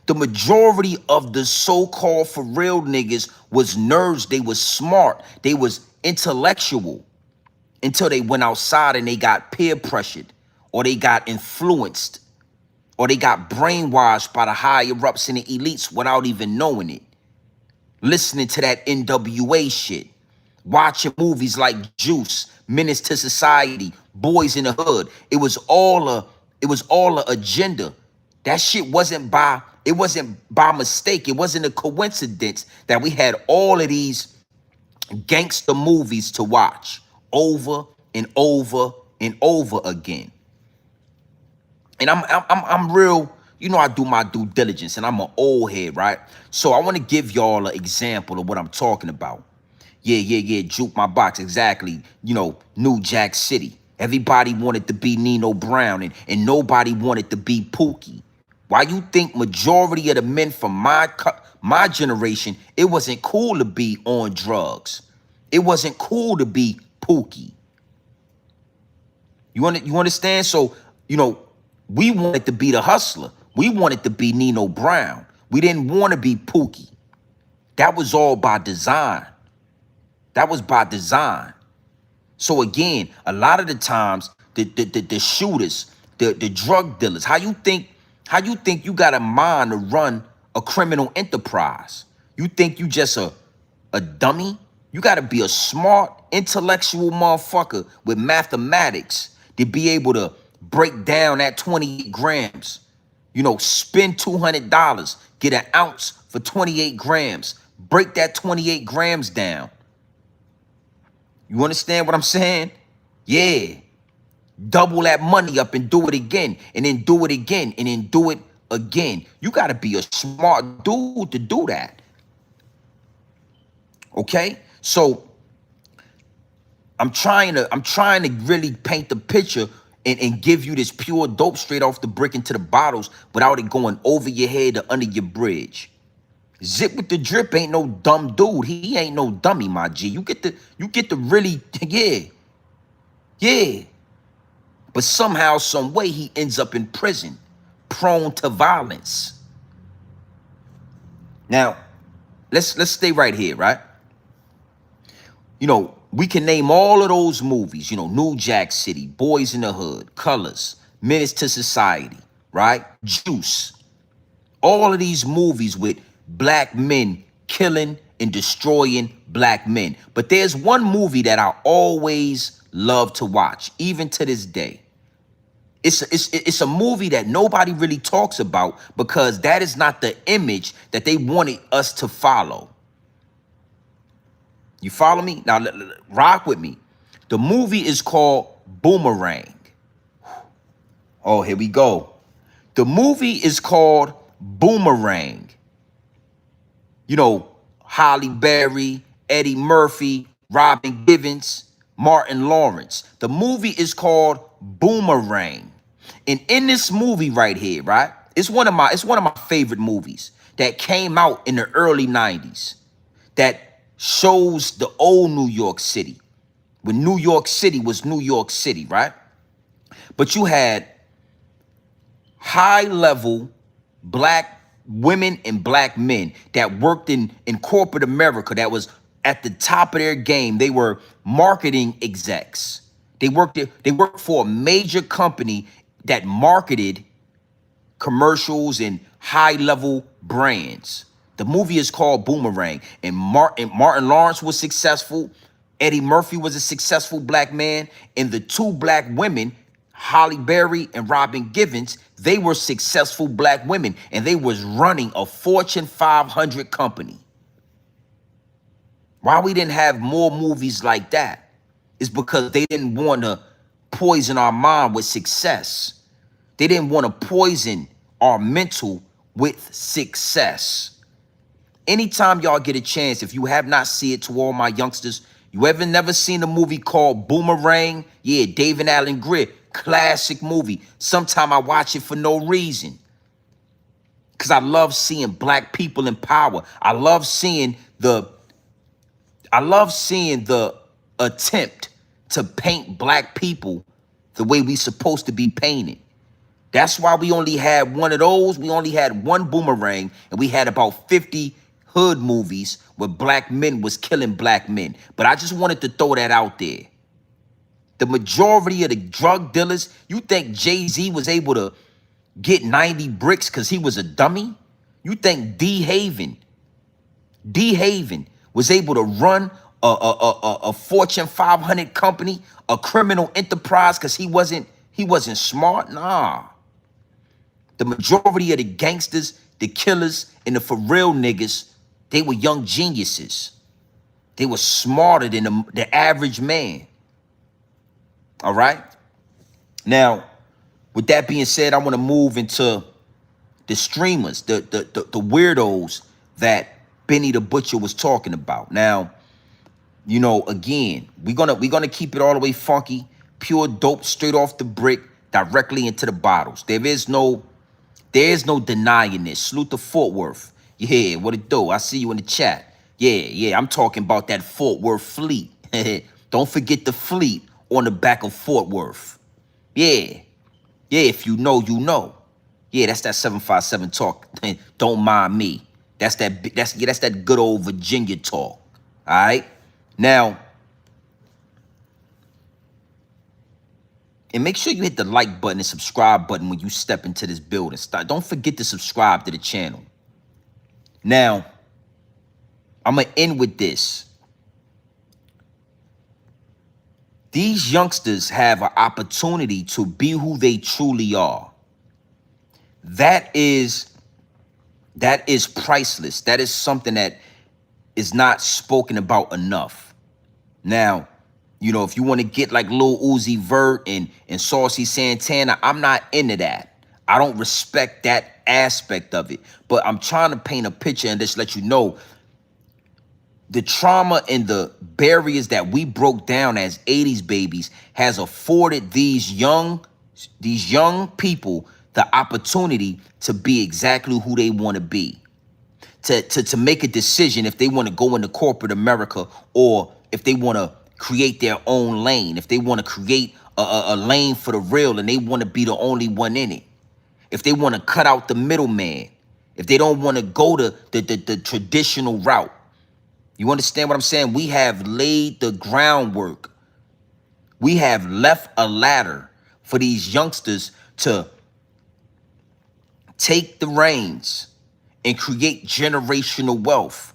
The majority of the so-called for real niggas was nerds. They was smart. They was intellectual until they went outside and they got peer pressured, or they got influenced, or they got brainwashed by the higher ups and the elites without even knowing it. Listening to that NWA shit, watching movies like Juice, Menace to Society, Boys in the Hood. It was all a agenda. That shit wasn't by mistake. It wasn't a coincidence that we had all of these gangster movies to watch over and over and over again. And I'm real, you know, I do my due diligence, and I'm an old head, right? So I want to give y'all an example of what I'm talking about. Yeah, Juke my box, exactly. You know, New Jack City. Everybody wanted to be Nino Brown, and nobody wanted to be Pookie. Why you think majority of the men from my generation, it wasn't cool to be on drugs. It wasn't cool to be Pookie. You understand? So, you know, we wanted to be the hustler. We wanted to be Nino Brown. We didn't want to be Pookie. That was all by design. That was by design. So again, a lot of the times, the shooters, the drug dealers, how you think you got a mind to run a criminal enterprise? You think you just a a dummy. You got to be a smart, intellectual motherfucker with mathematics to be able to break down that 28 grams. You know, spend $200, get an ounce for 28 grams. Break that 28 grams down. You understand what I'm saying? Yeah. Double that money up and do it again, and then do it again, and then do it again. You got to be a smart dude to do that. Okay? So I'm trying to really paint the picture and give you this pure dope straight off the brick into the bottles without it going over your head or under your bridge. Zip with the drip ain't no dumb dude. He ain't no dummy, my G. You get the really, yeah, yeah. But somehow, some way, he ends up in prison, prone to violence. Now, let's stay right here, right? You know, we can name all of those movies, you know, New Jack City, Boys in the Hood, Colors, Menace to Society, right? Juice. All of these movies with black men killing and destroying black men. But there's one movie that I always love to watch, even to this day. It's a movie that nobody really talks about because that is not the image that they wanted us to follow. You follow me? Now, rock with me. The movie is called Boomerang. Oh, here we go. The movie is called Boomerang. You know, Halle Berry, Eddie Murphy, Robin Givens, Martin Lawrence. The movie is called Boomerang. And in this movie right here, right? It's one of my favorite movies that came out in the early 90s that shows the old New York City, when New York City was New York City, right? But you had high-level black women and black men that worked in corporate America that was at the top of their game. They were marketing execs. They worked for a major company that marketed commercials and high-level brands. The movie is called Boomerang, and Martin Lawrence was successful. Eddie Murphy was a successful black man, and the two black women, Halle Berry and Robin Givens, they were successful black women, and they was running a Fortune 500 company. Why we didn't have more movies like that is because they didn't want to poison our mind with success. They didn't want to poison our mental with success. Anytime y'all get a chance, if you have not seen it, to all my youngsters, you ever never seen a movie called Boomerang? Yeah, David Allen Greer, classic movie. Sometime I watch it for no reason. Because I love seeing black people in power. I love seeing the attempt to paint black people the way we supposed to be painted. That's why we only had one of those. We only had one Boomerang, and we had about 50 hood movies where black men was killing black men. But I just wanted to throw that out there. The majority of the drug dealers, you think Jay-Z was able to get 90 bricks because he was a dummy? You think D-Haven was able to run a Fortune 500 company, a criminal enterprise because he wasn't smart? Nah. The majority of the gangsters, the killers, and the for real niggas, they were young geniuses. They were smarter than the average man. All right? Now, with that being said, I want to move into the streamers, the weirdos that Benny the Butcher was talking about. Now, you know, again, we're gonna keep it all the way funky, pure dope, straight off the brick, directly into the bottles. There is no denying this. Salute to Fort Worth. Yeah, what it do? I see you in the chat. Yeah, I'm talking about that Fort Worth fleet. Don't forget the fleet on the back of Fort Worth. Yeah, if you know, you know. Yeah, that's that 757 talk. Don't mind me. That's that good old Virginia talk. All right? Now, and make sure you hit the like button and subscribe button when you step into this building. Don't forget to subscribe to the channel. Now, I'm going to end with this. These youngsters have an opportunity to be who they truly are. That is priceless. That is something that is not spoken about enough. Now, if you want to get like Lil Uzi Vert and Saucy Santana, I'm not into that. I don't respect that aspect of it. But I'm trying to paint a picture and just let you know the trauma and the barriers that we broke down as 80s babies has afforded these young people the opportunity to be exactly who they want to be. To make a decision if they want to go into corporate America or if they want to create their own lane, if they want to create a lane for the real and they want to be the only one in it, if they want to cut out the middleman, if they don't want to go to the traditional route. You understand what I'm saying? We have laid the groundwork. We have left a ladder for these youngsters to take the reins and create generational wealth.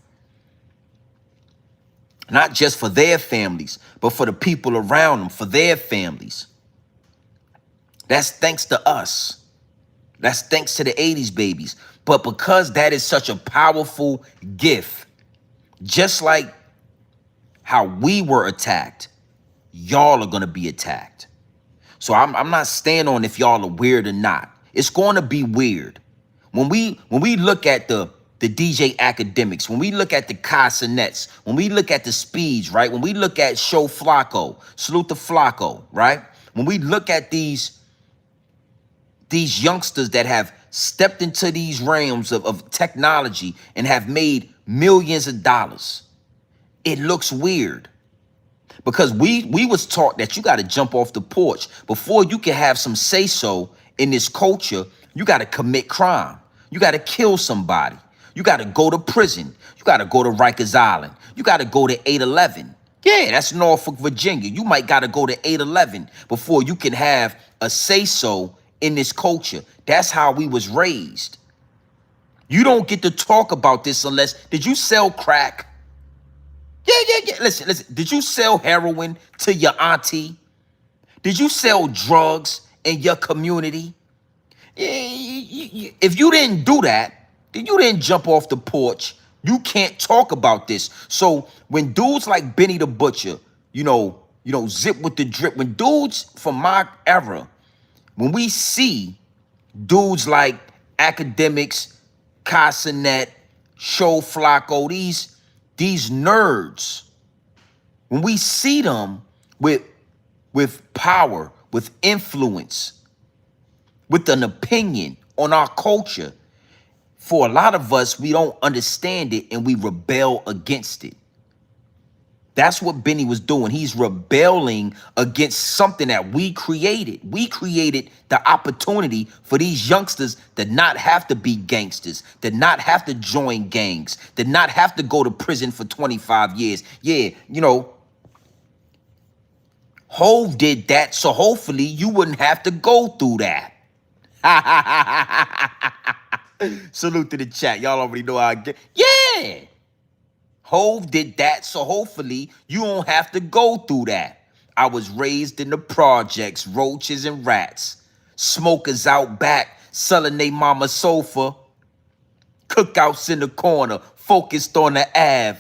Not just for their families, but for the people around them, for their families. That's thanks to us. That's thanks to the 80s babies. But because that is such a powerful gift, just like how we were attacked, y'all are going to be attacked. So I'm not staying on if y'all are weird or not. It's going to be weird. When we look at the DJ Academics, when we look at the Casanets, when we look at the Speeds, right? When we look at Show Flacco, Salute to Flacco, right? When we look at these youngsters that have stepped into these realms of technology and have made millions of dollars, it looks weird. Because we was taught that you got to jump off the porch. Before you can have some say-so in this culture, you got to commit crime. You got to kill somebody. You got to go to prison. You got to go to Rikers Island. You got to go to 811. Yeah, that's Norfolk, Virginia. You might got to go to 811 before you can have a say-so in this culture. That's how we was raised. You don't get to talk about this unless, did you sell crack? Yeah. Listen. Did you sell heroin to your auntie? Did you sell drugs in your community? If you didn't do that, then you didn't jump off the porch. You can't talk about this. So when dudes like Benny the Butcher, Zip with the Drip, when dudes from my era, when we see dudes like Academics, Casanet, Show Flacco, these nerds, when we see them with power, with influence, with an opinion on our culture, for a lot of us, we don't understand it and we rebel against it. That's what Benny was doing. He's rebelling against something that we created. We created the opportunity for these youngsters to not have to be gangsters, to not have to join gangs, to not have to go to prison for 25 years. Yeah, Hove did that, so hopefully you wouldn't have to go through that. Salute to the chat. Y'all already know how I get. Yeah. Hove did that, so hopefully you don't have to go through that. I was raised in the projects, roaches and rats. Smokers out back, selling they mama sofa. Cookouts in the corner, focused on the Ave.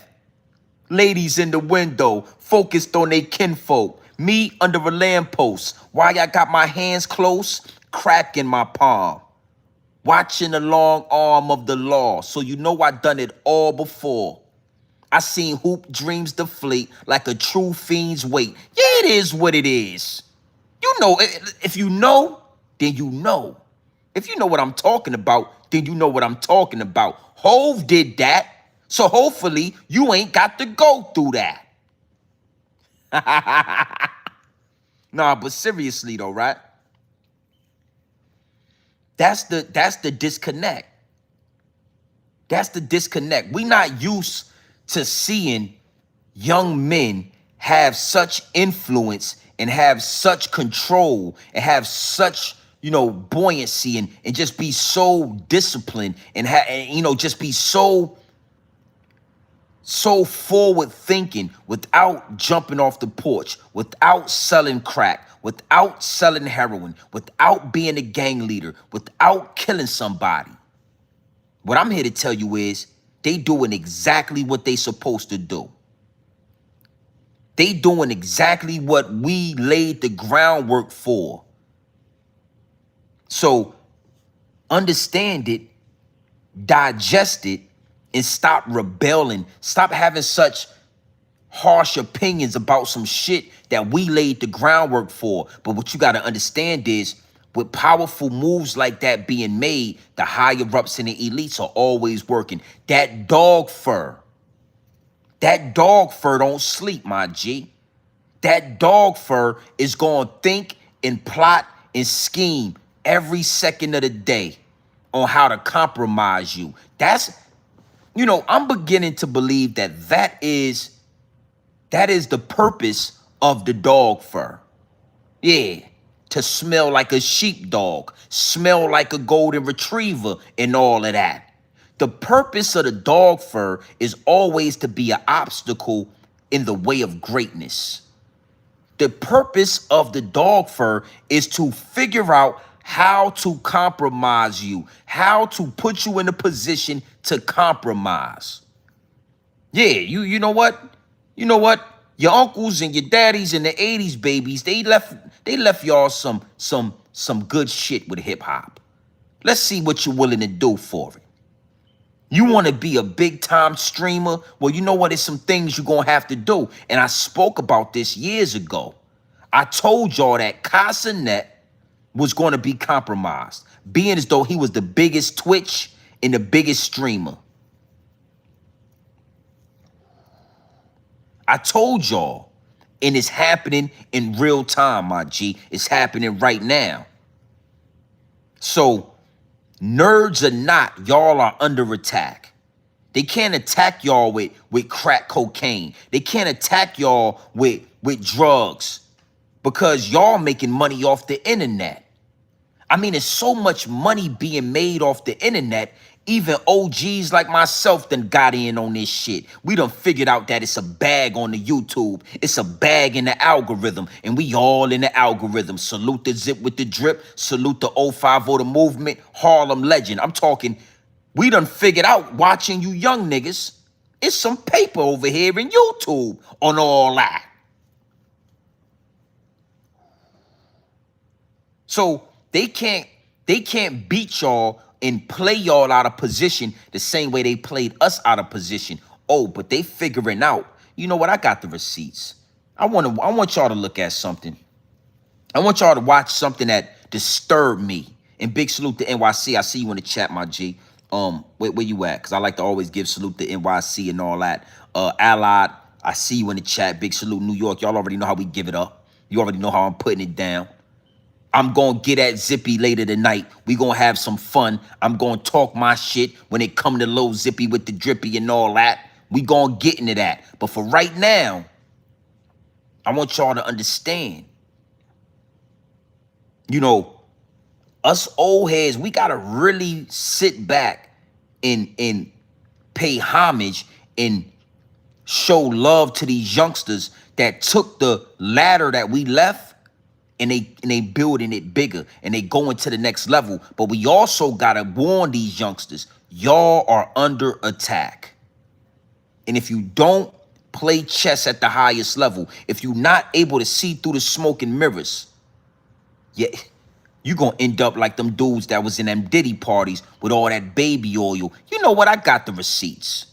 Ladies in the window, focused on they kinfolk. Me under a lamppost. Why I got my hands close? Crack in my palm. Watching the long arm of the law, so you know I done it all before. I seen hoop dreams deflate like a true fiend's weight. Yeah, it is what it is. If you know, then you know. If you know what I'm talking about, then you know what I'm talking about. Hove did that, so hopefully you ain't got to go through that. Nah, but seriously though, right? That's the disconnect. That's the disconnect. We not used to seeing young men have such influence and have such control and have such, buoyancy and just be so disciplined and just be so so forward thinking without jumping off the porch, without selling crack, without selling heroin, without being a gang leader, without killing somebody. What I'm here to tell you is they doing exactly what they supposed to do. They doing exactly what we laid the groundwork for. So understand it, digest it, and stop rebelling. Stop having such harsh opinions about some shit that we laid the groundwork for. But what you got to understand is, with powerful moves like that being made, the higher ups and the elites are always working. That dog fur don't sleep, my G. That dog fur is going to think and plot and scheme every second of the day on how to compromise you. I'm beginning to believe that is the purpose of the dog fur. Yeah, to smell like a sheepdog, smell like a golden retriever, and all of that. The purpose of the dog fur is always to be an obstacle in the way of greatness. The purpose of the dog fur is to figure out how to compromise you, how to put you in a position to compromise. Yeah, you know what? You know what? Your uncles and your daddies in the 80s babies, they left y'all some good shit with hip hop. Let's see what you're willing to do for it. You want to be a big time streamer? Well, you know what? There's some things you're going to have to do. And I spoke about this years ago. I told y'all that Casanet was going to be compromised, being as though he was the biggest Twitch and the biggest streamer. I told y'all, and it's happening in real time, my G. It's happening right now. So, nerds or not, y'all are under attack. They can't attack y'all with crack cocaine. They can't attack y'all with drugs because y'all making money off the internet. I mean, there's so much money being made off the internet. Even OGs like myself done got in on this shit. We done figured out that it's a bag on the YouTube. It's a bag in the algorithm. And we all in the algorithm. Salute the Zip with the Drip. Salute the 050 the Movement. Harlem Legend. I'm talking, we done figured out watching you young niggas. It's some paper over here in YouTube on all that. So they can't beat y'all and play y'all out of position the same way they played us out of position. Oh, but they figuring out, you know what? I got the receipts. I want y'all to look at something. I want y'all to watch something that disturbed me. And big salute to NYC. I see you in the chat, my G. Where you at? Because I like to always give salute to NYC and all that. Allied, I see you in the chat. Big salute New York. Y'all already know how we give it up. You already know how I'm putting it down. I'm going to get at Zippy later tonight. We going to have some fun. I'm going to talk my shit when it come to Lil Zippy with the drippy and all that. We going to get into that. But for right now, I want y'all to understand, us old heads, we got to really sit back and pay homage and show love to these youngsters that took the ladder that we left and they building it bigger and they going to the next level. But we also gotta warn these youngsters, y'all are under attack. And if you don't play chess at the highest level, if you're not able to see through the smoke and mirrors, yeah, you're gonna end up like them dudes that was in them Diddy parties with all that baby oil. You know what? I got the receipts.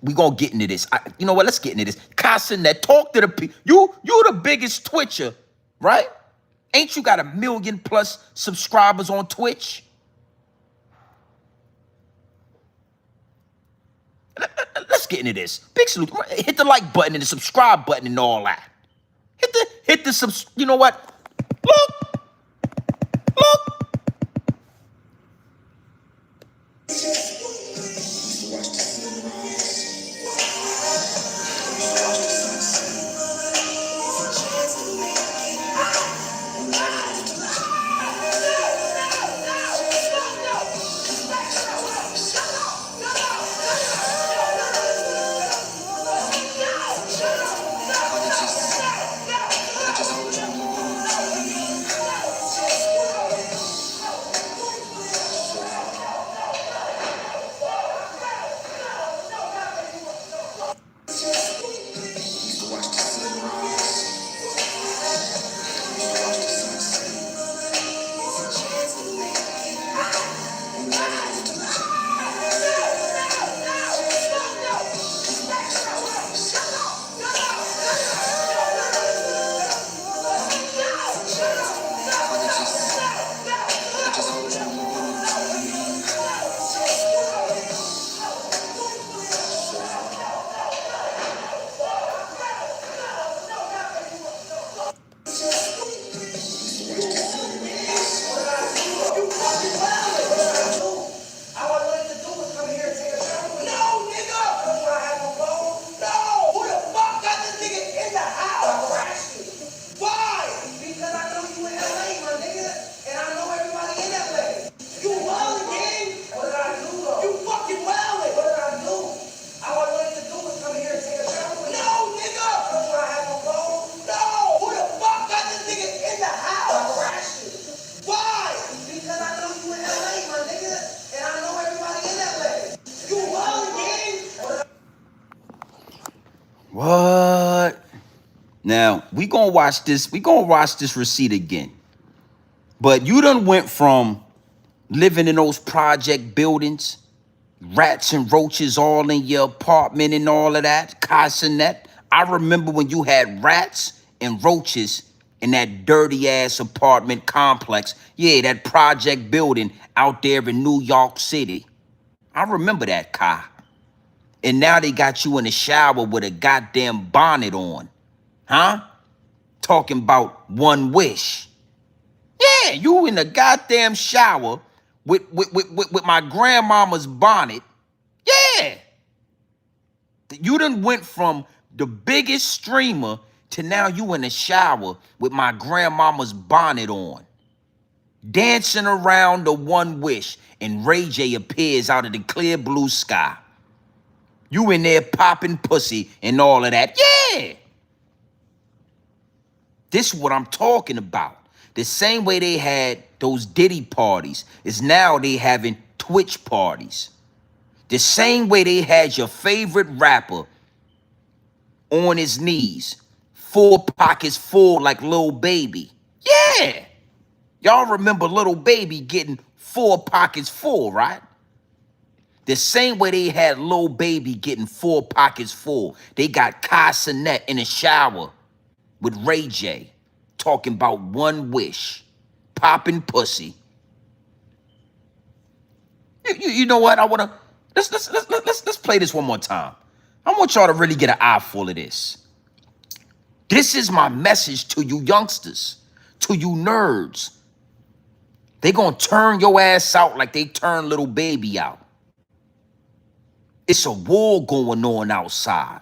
We gonna get into this. You know what? Let's get into this. Casanet, talk to the people. You the biggest Twitcher, right? Ain't you got 1 million+ subscribers on Twitch? Let's get into this. Big salute. Hit the like button and the subscribe button and all that. Hit the subs. You know what? Look. What? Now, we gonna watch this receipt again. But you done went from living in those project buildings, rats and roaches all in your apartment and all of that, Casanet. I remember when you had rats and roaches in that dirty ass apartment complex. Yeah, that project building out there in New York City. I remember that, Kai. And now they got you in the shower with a goddamn bonnet on. Huh? Talking about one wish. Yeah, you in the goddamn shower with my grandmama's bonnet. Yeah. You done went from the biggest streamer to now you in the shower with my grandmama's bonnet on. Dancing around the one wish, and Ray J appears out of the clear blue sky. You in there popping pussy and all of that. Yeah. This is what I'm talking about. The same way they had those Diddy parties is now they having Twitch parties. The same way they had your favorite rapper on his knees, full pockets full like Lil Baby. Yeah. Y'all remember Lil Baby getting 4 pockets full, right? The same way they had Lil Baby getting 4 pockets full, they got Kai Cenat in the shower with Ray J talking about one wish, popping pussy. You know what? I wanna let's play this one more time. I want y'all to really get an eye full of this. This is my message to you youngsters, to you nerds. They gonna turn your ass out like they turned Lil Baby out. It's a war going on outside.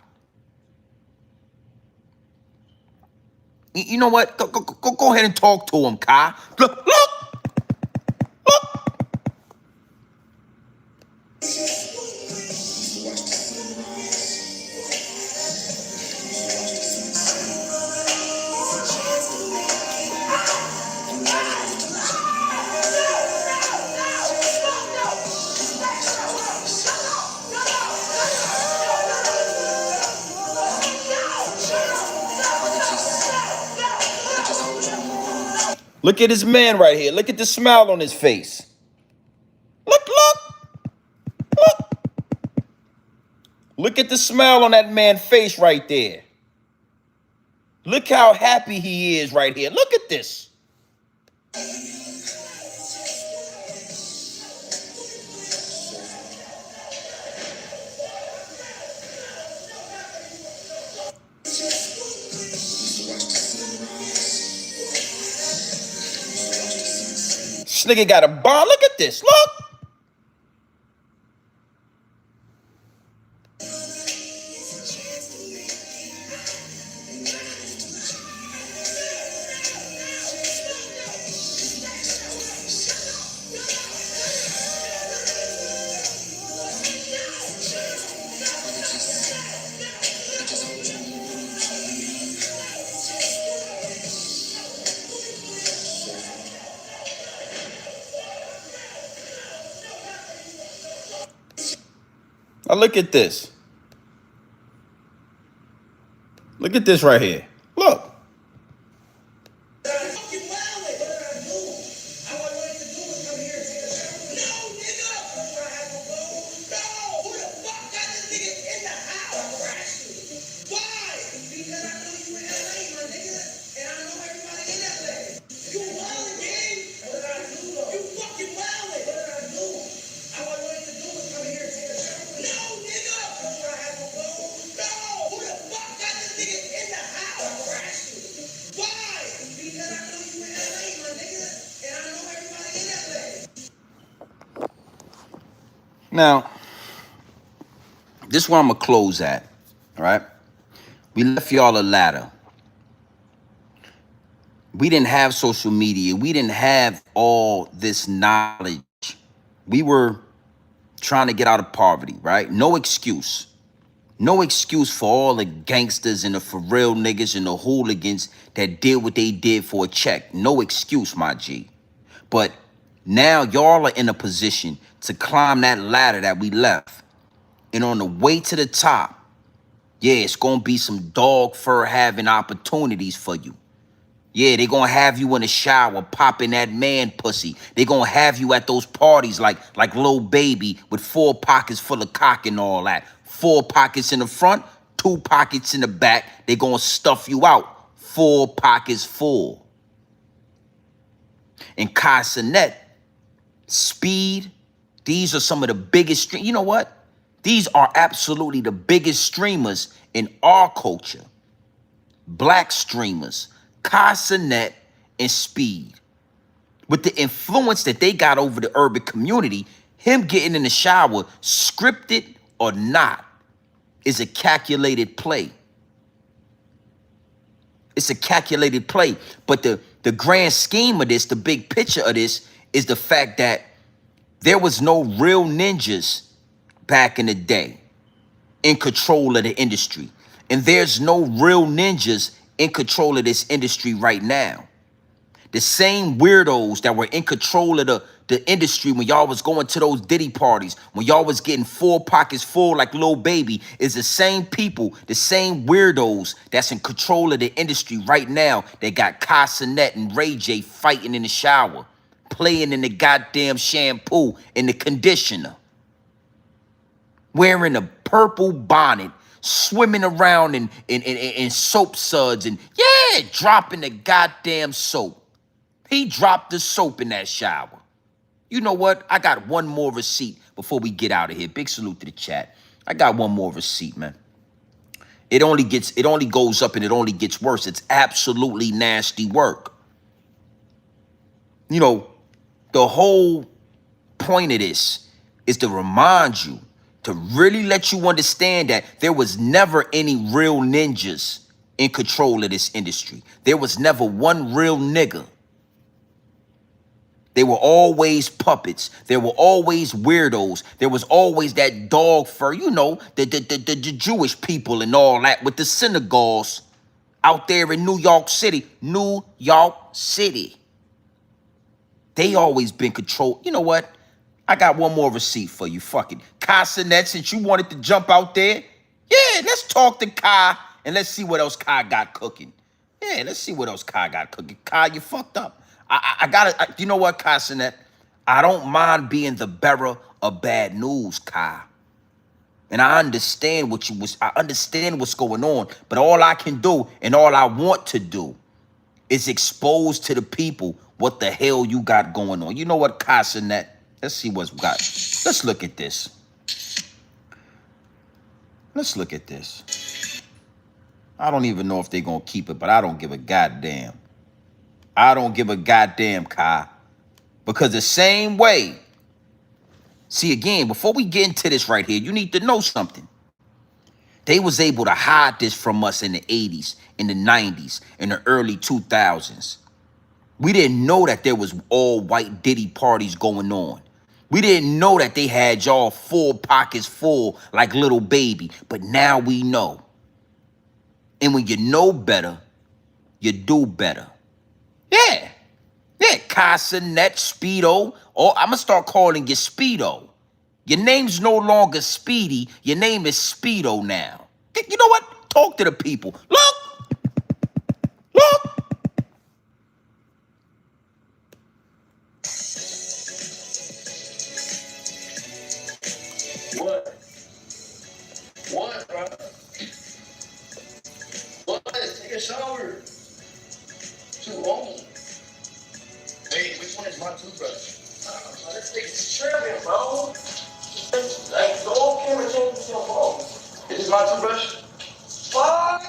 You know what? Go ahead and talk to him, Kai. Look. Look at his man right here. Look at the smile on his face. Look. Look at the smile on that man's face right there. Look how happy he is right here. Look at this. This nigga got a bond. Look at this. Look. Now look at this. Look at this right here. Look. Now, this is where I'm going to close at, all right? We left y'all a ladder. We didn't have social media. We didn't have all this knowledge. We were trying to get out of poverty, right? No excuse. No excuse for all the gangsters and the for real niggas and the hooligans that did what they did for a check. No excuse, my G. But now y'all are in a position to climb that ladder that we left. And on the way to the top, Yeah, it's gonna be some dog fur having opportunities for you. Yeah, they gonna have you in the shower popping that man pussy. They gonna have you at those parties like Lil Baby with 4 pockets full of cock and all that. 4 pockets in the front, 2 pockets in the back. They gonna stuff you out. 4 pockets full. And Casanet, Speed, these are some of the biggest you know what? These are absolutely the biggest streamers in our culture. Black streamers, Casanet and Speed. With the influence that they got over the urban community, him getting in the shower, scripted or not, is a calculated play. It's a calculated play. But the grand scheme of this, the big picture of this, is the fact that there was no real ninjas back in the day in control of the industry. And there's no real ninjas in control of this industry right now. The same weirdos that were in control of the industry when y'all was going to those Diddy parties, when y'all was getting 4 pockets full like Lil Baby, is the same people, the same weirdos that's in control of the industry right now that got Casanet and Ray J fighting in the shower, playing in the goddamn shampoo and the conditioner, wearing a purple bonnet, swimming around in soap suds and, yeah, dropping the goddamn soap. He dropped the soap in that shower. You know what? I got one more receipt before we get out of here. Big salute to the chat. I got one more receipt, man. It only goes up and it only gets worse. It's absolutely nasty work. You know, the whole point of this is to remind you, to really let you understand that there was never any real ninjas in control of this industry. There was never one real nigga. They were always puppets. There were always weirdos. There was always that dog fur, you know, the Jewish people and all that with the synagogues out there in New York City. New York City. They always been controlled. You know what? I got one more receipt for you. Fuck it. Casanet, since you wanted to jump out there, yeah, let's talk to Kai and let's see what else Kai got cooking. Yeah, let's see what else Kai got cooking. Kai, you fucked up. I gotta, you know what, Casanet? I don't mind being the bearer of bad news, Kai. And I understand I understand what's going on, but all I can do and all I want to do is expose to the people what the hell you got going on. You know what, Casanet? Let's see what's got. Let's look at this. Let's look at this. I don't even know if they're gonna keep it, but I don't give a goddamn. I don't give a goddamn, Kai. Because the same way, see again, before we get into this right here, you need to know something. They was able to hide this from us in the 80s, in the 90s, in the early 2000s. We didn't know that there was all white Diddy parties going on. We didn't know that they had y'all 4 pockets full like Little Baby, but now we know. And when you know better, you do better. Yeah. Yeah, Casanet, Speedo. Oh, I'm going to start calling you Speedo. Your name's no longer Speedy. Your name is Speedo now. You know what? Talk to the people. Look. Look. What? What, bro? What? Take a shower. Too long. Hey, which one is my toothbrush? This thing's tripping, bro. Like, the whole camera changes your phone. Is this my toothbrush? Fuck!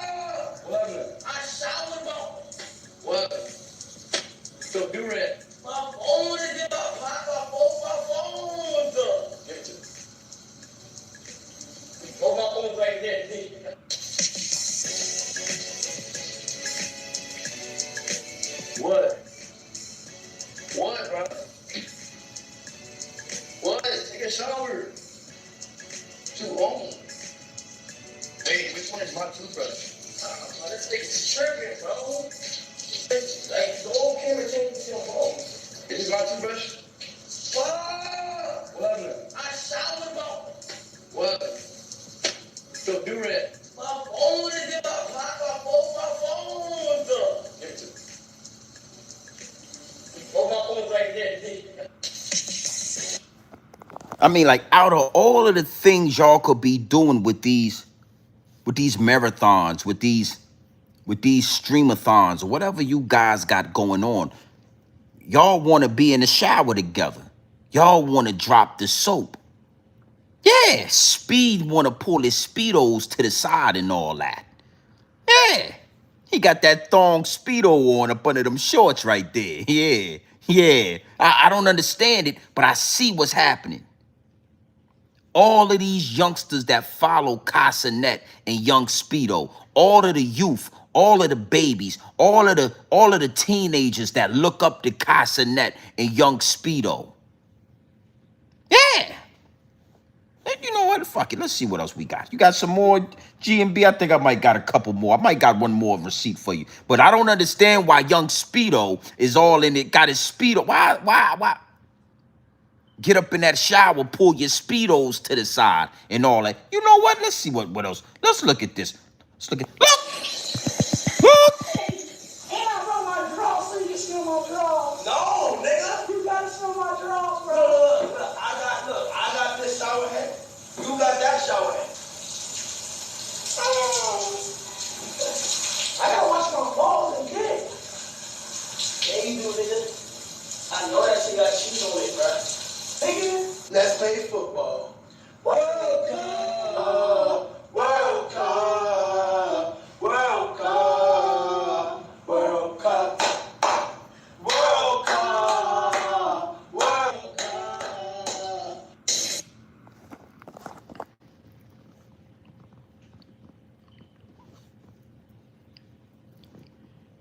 What? I showered, bro. What? So do it. My phone is in my phone. Give it to me. Oh, my phone's right there. What? What, bro? What? Take a shower. Too long. Hey, which one is my toothbrush? This thing's tripping, bro. Like, the whole camera changes your phone. Is this my toothbrush? Fuck! What? I showered, bro. What? So do it. My I mean, like out of all of the things y'all could be doing with these marathons, with these streamathons, or whatever you guys got going on, y'all want to be in the shower together. Y'all want to drop the soap. Yeah, Speed want to pull his speedos to the side and all that. Yeah, he got that thong speedo on up under them shorts right there. Yeah, yeah. I don't understand it, but I see what's happening. All of these youngsters that follow Casanet and Young Speedo, all of the youth, all of the babies, all of the teenagers that look up to Casanet and Young Speedo. Yeah. You know what? Fuck it. Let's see what else we got. You got some more G&B? I think I might got a couple more. I might got one more receipt for you. But I don't understand why Young Speedo is all in it. Got his Speedo. Why? Get up in that shower, pull your Speedos to the side and all that. You know what? Let's see what else. Let's look at this. Let's look at look. And I run my drawers so you can steal my drawers. No, nigga. You gotta steal my drawers, bro. Look, I got this shower head. You got that shower head. I gotta wash my balls and get it. Yeah, you do, nigga. I know that shit got cheese on it, bro. Nigga, let's play football. World Cup, World Cup, World Cup, World Cup, World Cup, World Cup.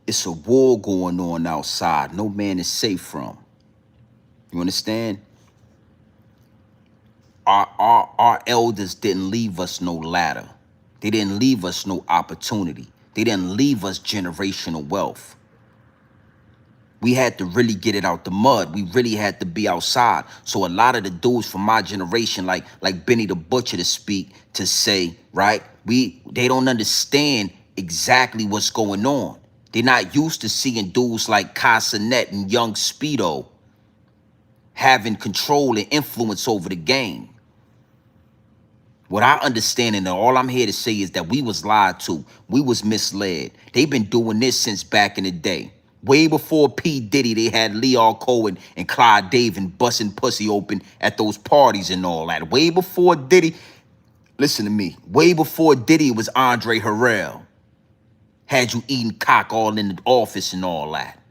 It's a war going on outside. No man is safe from. You understand? Our elders didn't leave us no ladder. They didn't leave us no opportunity. They didn't leave us generational wealth. We had to really get it out the mud. We really had to be outside. So a lot of the dudes from my generation, like Benny the Butcher to speak, to say, right, they don't understand exactly what's going on. They're not used to seeing dudes like Casanet and Young Speedo having control and influence over the game. What I understand, and all I'm here to say, is that we was lied to. We was misled. They've been doing this since back in the day. Way before P. Diddy, they had Leo Cohen and Clyde David busting pussy open at those parties and all that. Way before Diddy, listen to me, way before Diddy was Andre Harrell. Had you eating cock all in the office and all that.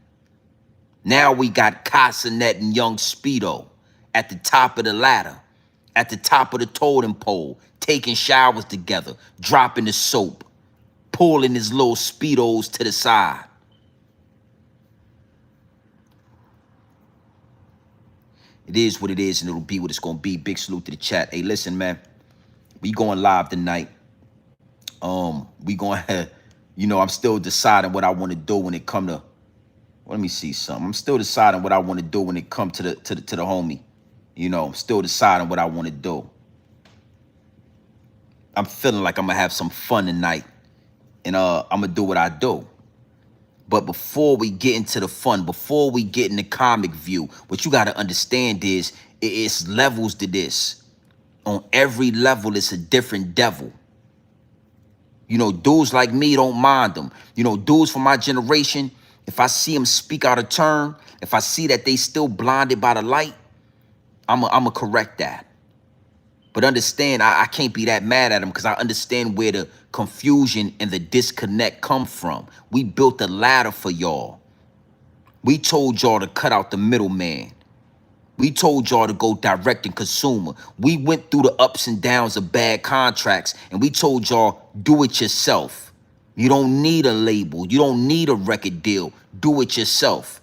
Now we got Casanet and Young Speedo at the top of the ladder, at the top of the totem pole, taking showers together, dropping the soap, pulling his little Speedos to the side. It is what it is, and it'll be what it's gonna be. Big salute to the chat. Hey, listen, man, we going live tonight. We going, I'm still deciding what I want to do when it come to. Let me see something. I'm still deciding what I want to do when it come to the homie. I'm still deciding what I want to do. I'm feeling like I'm gonna have some fun tonight, and I'm gonna do what I do. But before we get into the fun, before we get in the comic view, what you gotta understand is it's levels to this. On every level, it's a different devil. Dudes like me don't mind them. Dudes from my generation, if I see them speak out of turn, if I see that they still blinded by the light, I'ma correct that. But understand, I can't be that mad at them, because I understand where the confusion and the disconnect come from. We built a ladder for y'all. We told y'all to cut out the middleman. We told y'all to go direct and consumer. We went through the ups and downs of bad contracts, and we told y'all, do it yourself. You don't need a label. You don't need a record deal. Do it yourself.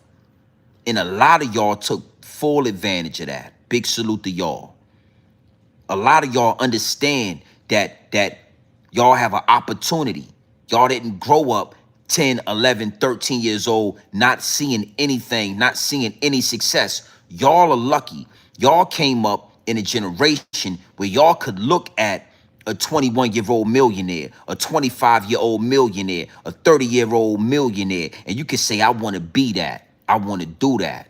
And a lot of y'all took full advantage of that. Big salute to y'all. A lot of y'all understand that y'all have an opportunity. Y'all didn't grow up 10, 11, 13 years old, not seeing anything, not seeing any success. Y'all are lucky. Y'all came up in a generation where y'all could look at a 21-year-old millionaire, a 25-year-old millionaire, a 30-year-old millionaire, and you can say, I want to be that. I want to do that.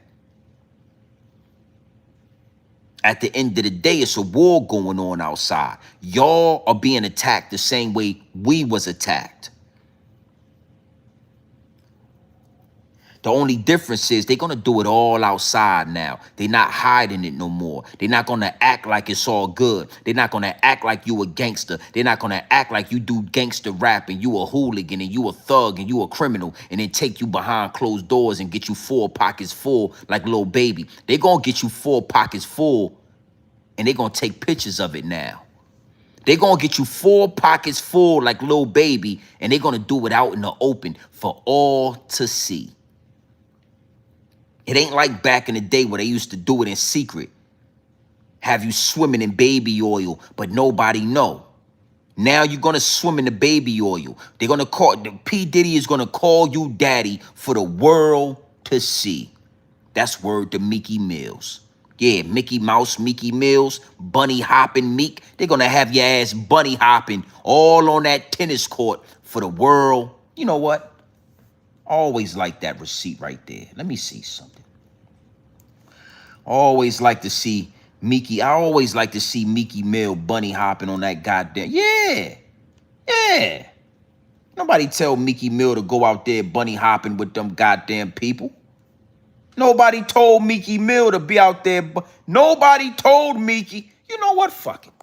At the end of the day, it's a war going on outside. Y'all are being attacked the same way we was attacked. The only difference is they're going to do it all outside now. They're not hiding it no more. They're not going to act like it's all good. They're not going to act like you a gangster. They're not going to act like you do gangster rap and you a hooligan and you a thug and you a criminal and then take you behind closed doors and get you 4 pockets full like Lil Baby. They're going to get you 4 pockets full and they're going to take pictures of it now. They're going to get you 4 pockets full like Lil Baby and they're going to do it out in the open for all to see. It ain't like back in the day where they used to do it in secret. Have you swimming in baby oil, but nobody know. Now you're going to swim in the baby oil. They're going to call, P. Diddy is going to call you daddy for the world to see. That's word to Mickey Mills. Yeah, Mickey Mouse, Mickey Mills, bunny hopping Meek. They're going to have your ass bunny hopping all on that tennis court for the world. You know what? Always like that receipt right there. Let me see something. Always like to see Mickey. I always like to see Mickey Mill bunny hopping on that goddamn. Yeah. Nobody tell Mickey Mill to go out there bunny hopping with them goddamn people. Nobody told Mickey Mill to be out there. Nobody told Mickey. You know what? Fuck it.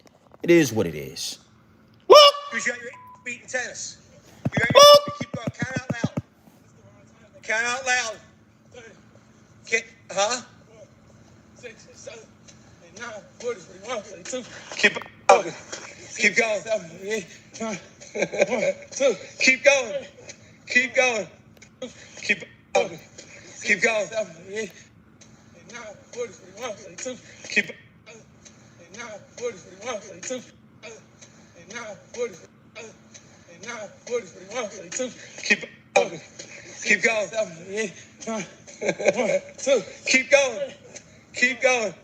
It is what it is. Look! You got your beat in tennis. You got your keep going. Count out loud. Count out loud. Huh? 6, 7, 8, 9, 40, 41, 42. Keep going. Keep going. 7, 8, 9, 1, 2. Keep going. Keep going. Keep going. Keep going. 7, 8, 9, 40, 41, 42. Keep going. 8, 9, 40, 41, 42. 8, 9, 40, 8, 9, 40, 41, 42. Keep going. Keep going. 7, 8, 9, 1, 2. Keep going. Keep going.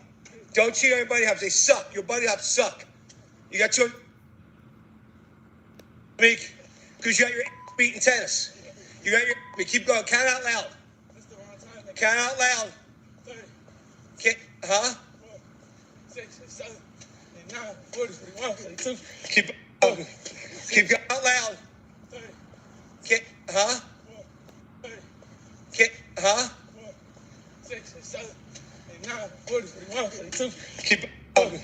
Don't cheat on your buddy hops. They suck. Your buddy hops suck. You got your Meek, because you got your beat in tennis. You got your keep going. Count out loud. Count out loud. Huh? 6, 7, 8, 9, 40, 41, 42. Keep going. Keep going out loud. Huh? Huh? 6, 7, 8, 9, 40, 41, 42. Keep going.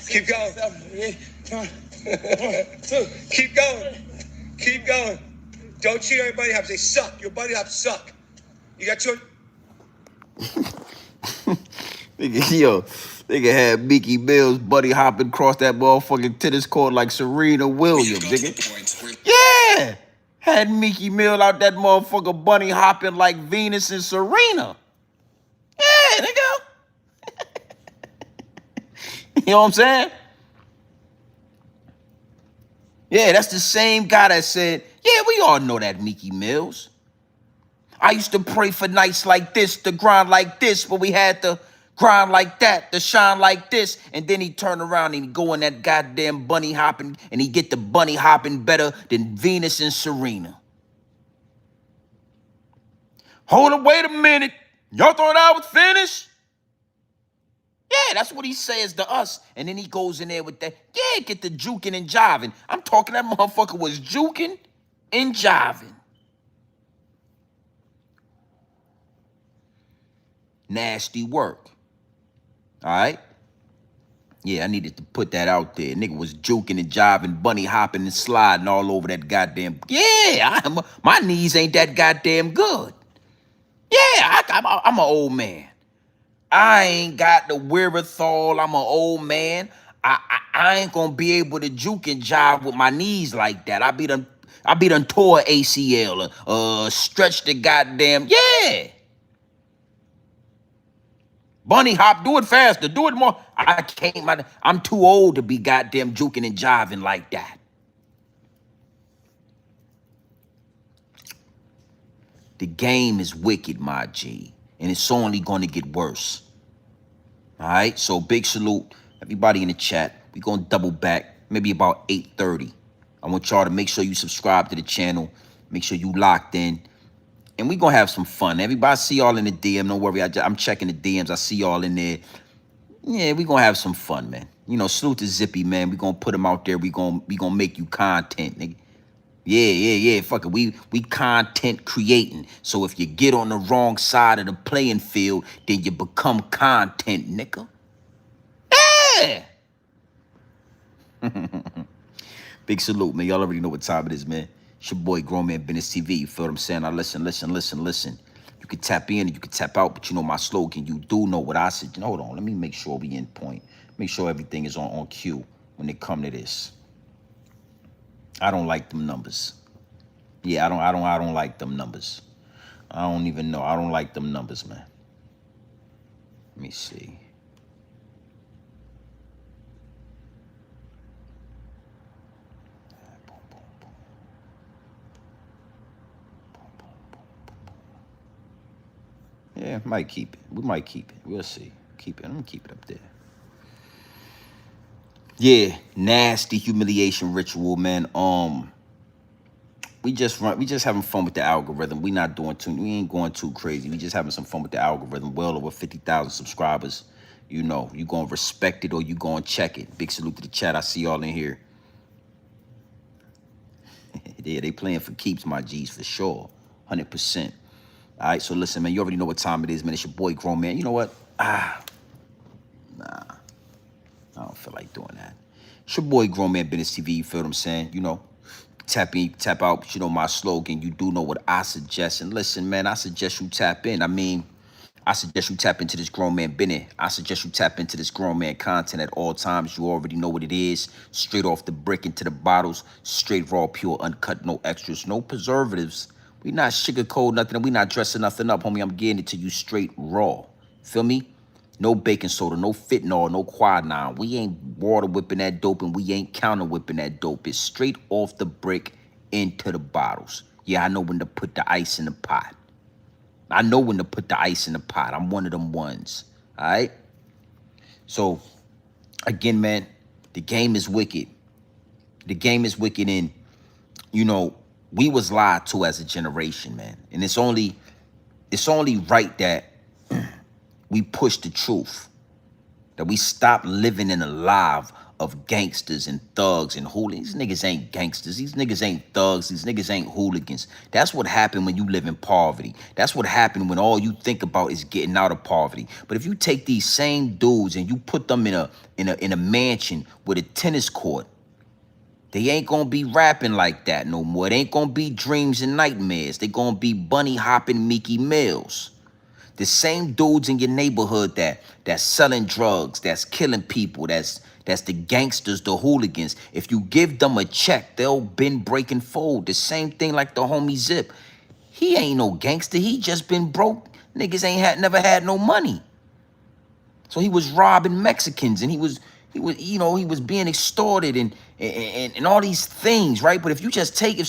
Keep going. 7, 8, 9, 1, 2. Keep going. Keep going. Don't cheat on your buddy hops. They suck. Your buddy hops suck. You got your Nigga had Mickey Mills buddy hopping across that motherfucking tennis court like Serena Williams, nigga. Yeah! Had Mickey Mill out that motherfucker bunny hopping like Venus and Serena. Yeah, nigga. You know what I'm saying? Yeah, that's the same guy that said, yeah, we all know that Mickey Mills. I used to pray for nights like this, to grind like this, but we had to grind like that, to shine like this. And then he turn around and he go in that goddamn bunny hopping, and he get the bunny hopping better than Venus and Serena. Hold up, wait a minute. Y'all thought I was finished? Yeah, that's what he says to us. And then he goes in there with that, yeah, get the juking and jiving. I'm talking that motherfucker was juking and jiving. Nasty work. All right? Yeah, I needed to put that out there. Nigga was juking and jiving, bunny hopping and sliding all over that goddamn. Yeah, my knees ain't that goddamn good. Yeah, I'm an old man. I ain't got the wherewithal. I'm an old man. I ain't gonna be able to juke and jive with my knees like that. I be done tore ACL, stretch the goddamn, yeah. Bunny hop, do it faster, do it more. I can't, I'm too old to be goddamn juking and jiving like that. The game is wicked, my G, and it's only gonna get worse. All right, so big salute, everybody in the chat. We're gonna double back, maybe about 8:30. I want y'all to make sure you subscribe to the channel, make sure you locked in, and we're gonna have some fun. Everybody see y'all in the DM, don't worry, I'm checking the DMs, I see y'all in there. Yeah, we gonna have some fun, man. You know, salute to Zippy, man. We gonna put him out there. We gonna make you content, nigga. Yeah. Fuck it. We content creating. So if you get on the wrong side of the playing field, then you become content, nigga. Yeah. Big salute, man. Y'all already know what time it is, man. It's your boy, Grown Man Business TV. You feel what I'm saying? Now listen. You can tap in and you can tap out, but you know my slogan. You do know what I said. Hold on, let me make sure we in point. Make sure everything is on cue when it come to this. I don't like them numbers. Yeah, I don't like them numbers. I don't even know. I don't like them numbers, man. Let me see. Yeah, might keep it. We might keep it. We'll see. Keep it. I'm gonna keep it up there. Yeah, nasty humiliation ritual, man. We just having fun with the algorithm. We not doing too. We ain't going too crazy. We just having some fun with the algorithm. Well over 50,000 subscribers. You know, you gonna respect it or you gonna check it. Big salute to the chat. I see y'all in here. Yeah, they playing for keeps, my G's, for sure. 100%. All right, so listen, man, you already know what time it is, man. It's your boy, Grown Man. You know what? I don't feel like doing that. It's your boy, Grown Man Business TV. You feel what I'm saying? You know, tap in, tap out. But you know my slogan. You do know what I suggest. And listen, man, I suggest you tap in. I mean, I suggest you tap into this Grown Man business. I suggest you tap into this Grown Man content at all times. You already know what it is. Straight off the brick into the bottles. Straight raw, pure, uncut, no extras, no preservatives. We not sugarcoat nothing. We not dressing nothing up, homie. I'm getting it to you straight raw. Feel me? No baking soda, no fentanyl, no quinine. We ain't water whipping that dope and we ain't counter whipping that dope. It's straight off the brick into the bottles. Yeah, I know when to put the ice in the pot. I know when to put the ice in the pot. I'm one of them ones. All right? So, again, man, the game is wicked. The game is wicked, and, you know, we was lied to as a generation, man. And it's only right that we push the truth. That we stop living in a life of gangsters and thugs and hooligans. These niggas ain't gangsters. These niggas ain't thugs. These niggas ain't hooligans. That's what happened when you live in poverty. That's what happened when all you think about is getting out of poverty. But if you take these same dudes and you put them in a mansion with a tennis court, they ain't gonna be rapping like that no more. It ain't gonna be dreams and nightmares. They gonna be bunny hopping Mickey Mills. The same dudes in your neighborhood that's selling drugs, that's killing people, that's the gangsters, the hooligans. If you give them a check, they'll been breaking fold. The same thing like the homie Zip. He ain't no gangster. He just been broke. Niggas never had no money. So he was robbing Mexicans and he was being extorted and all these things, right? But if you just take, if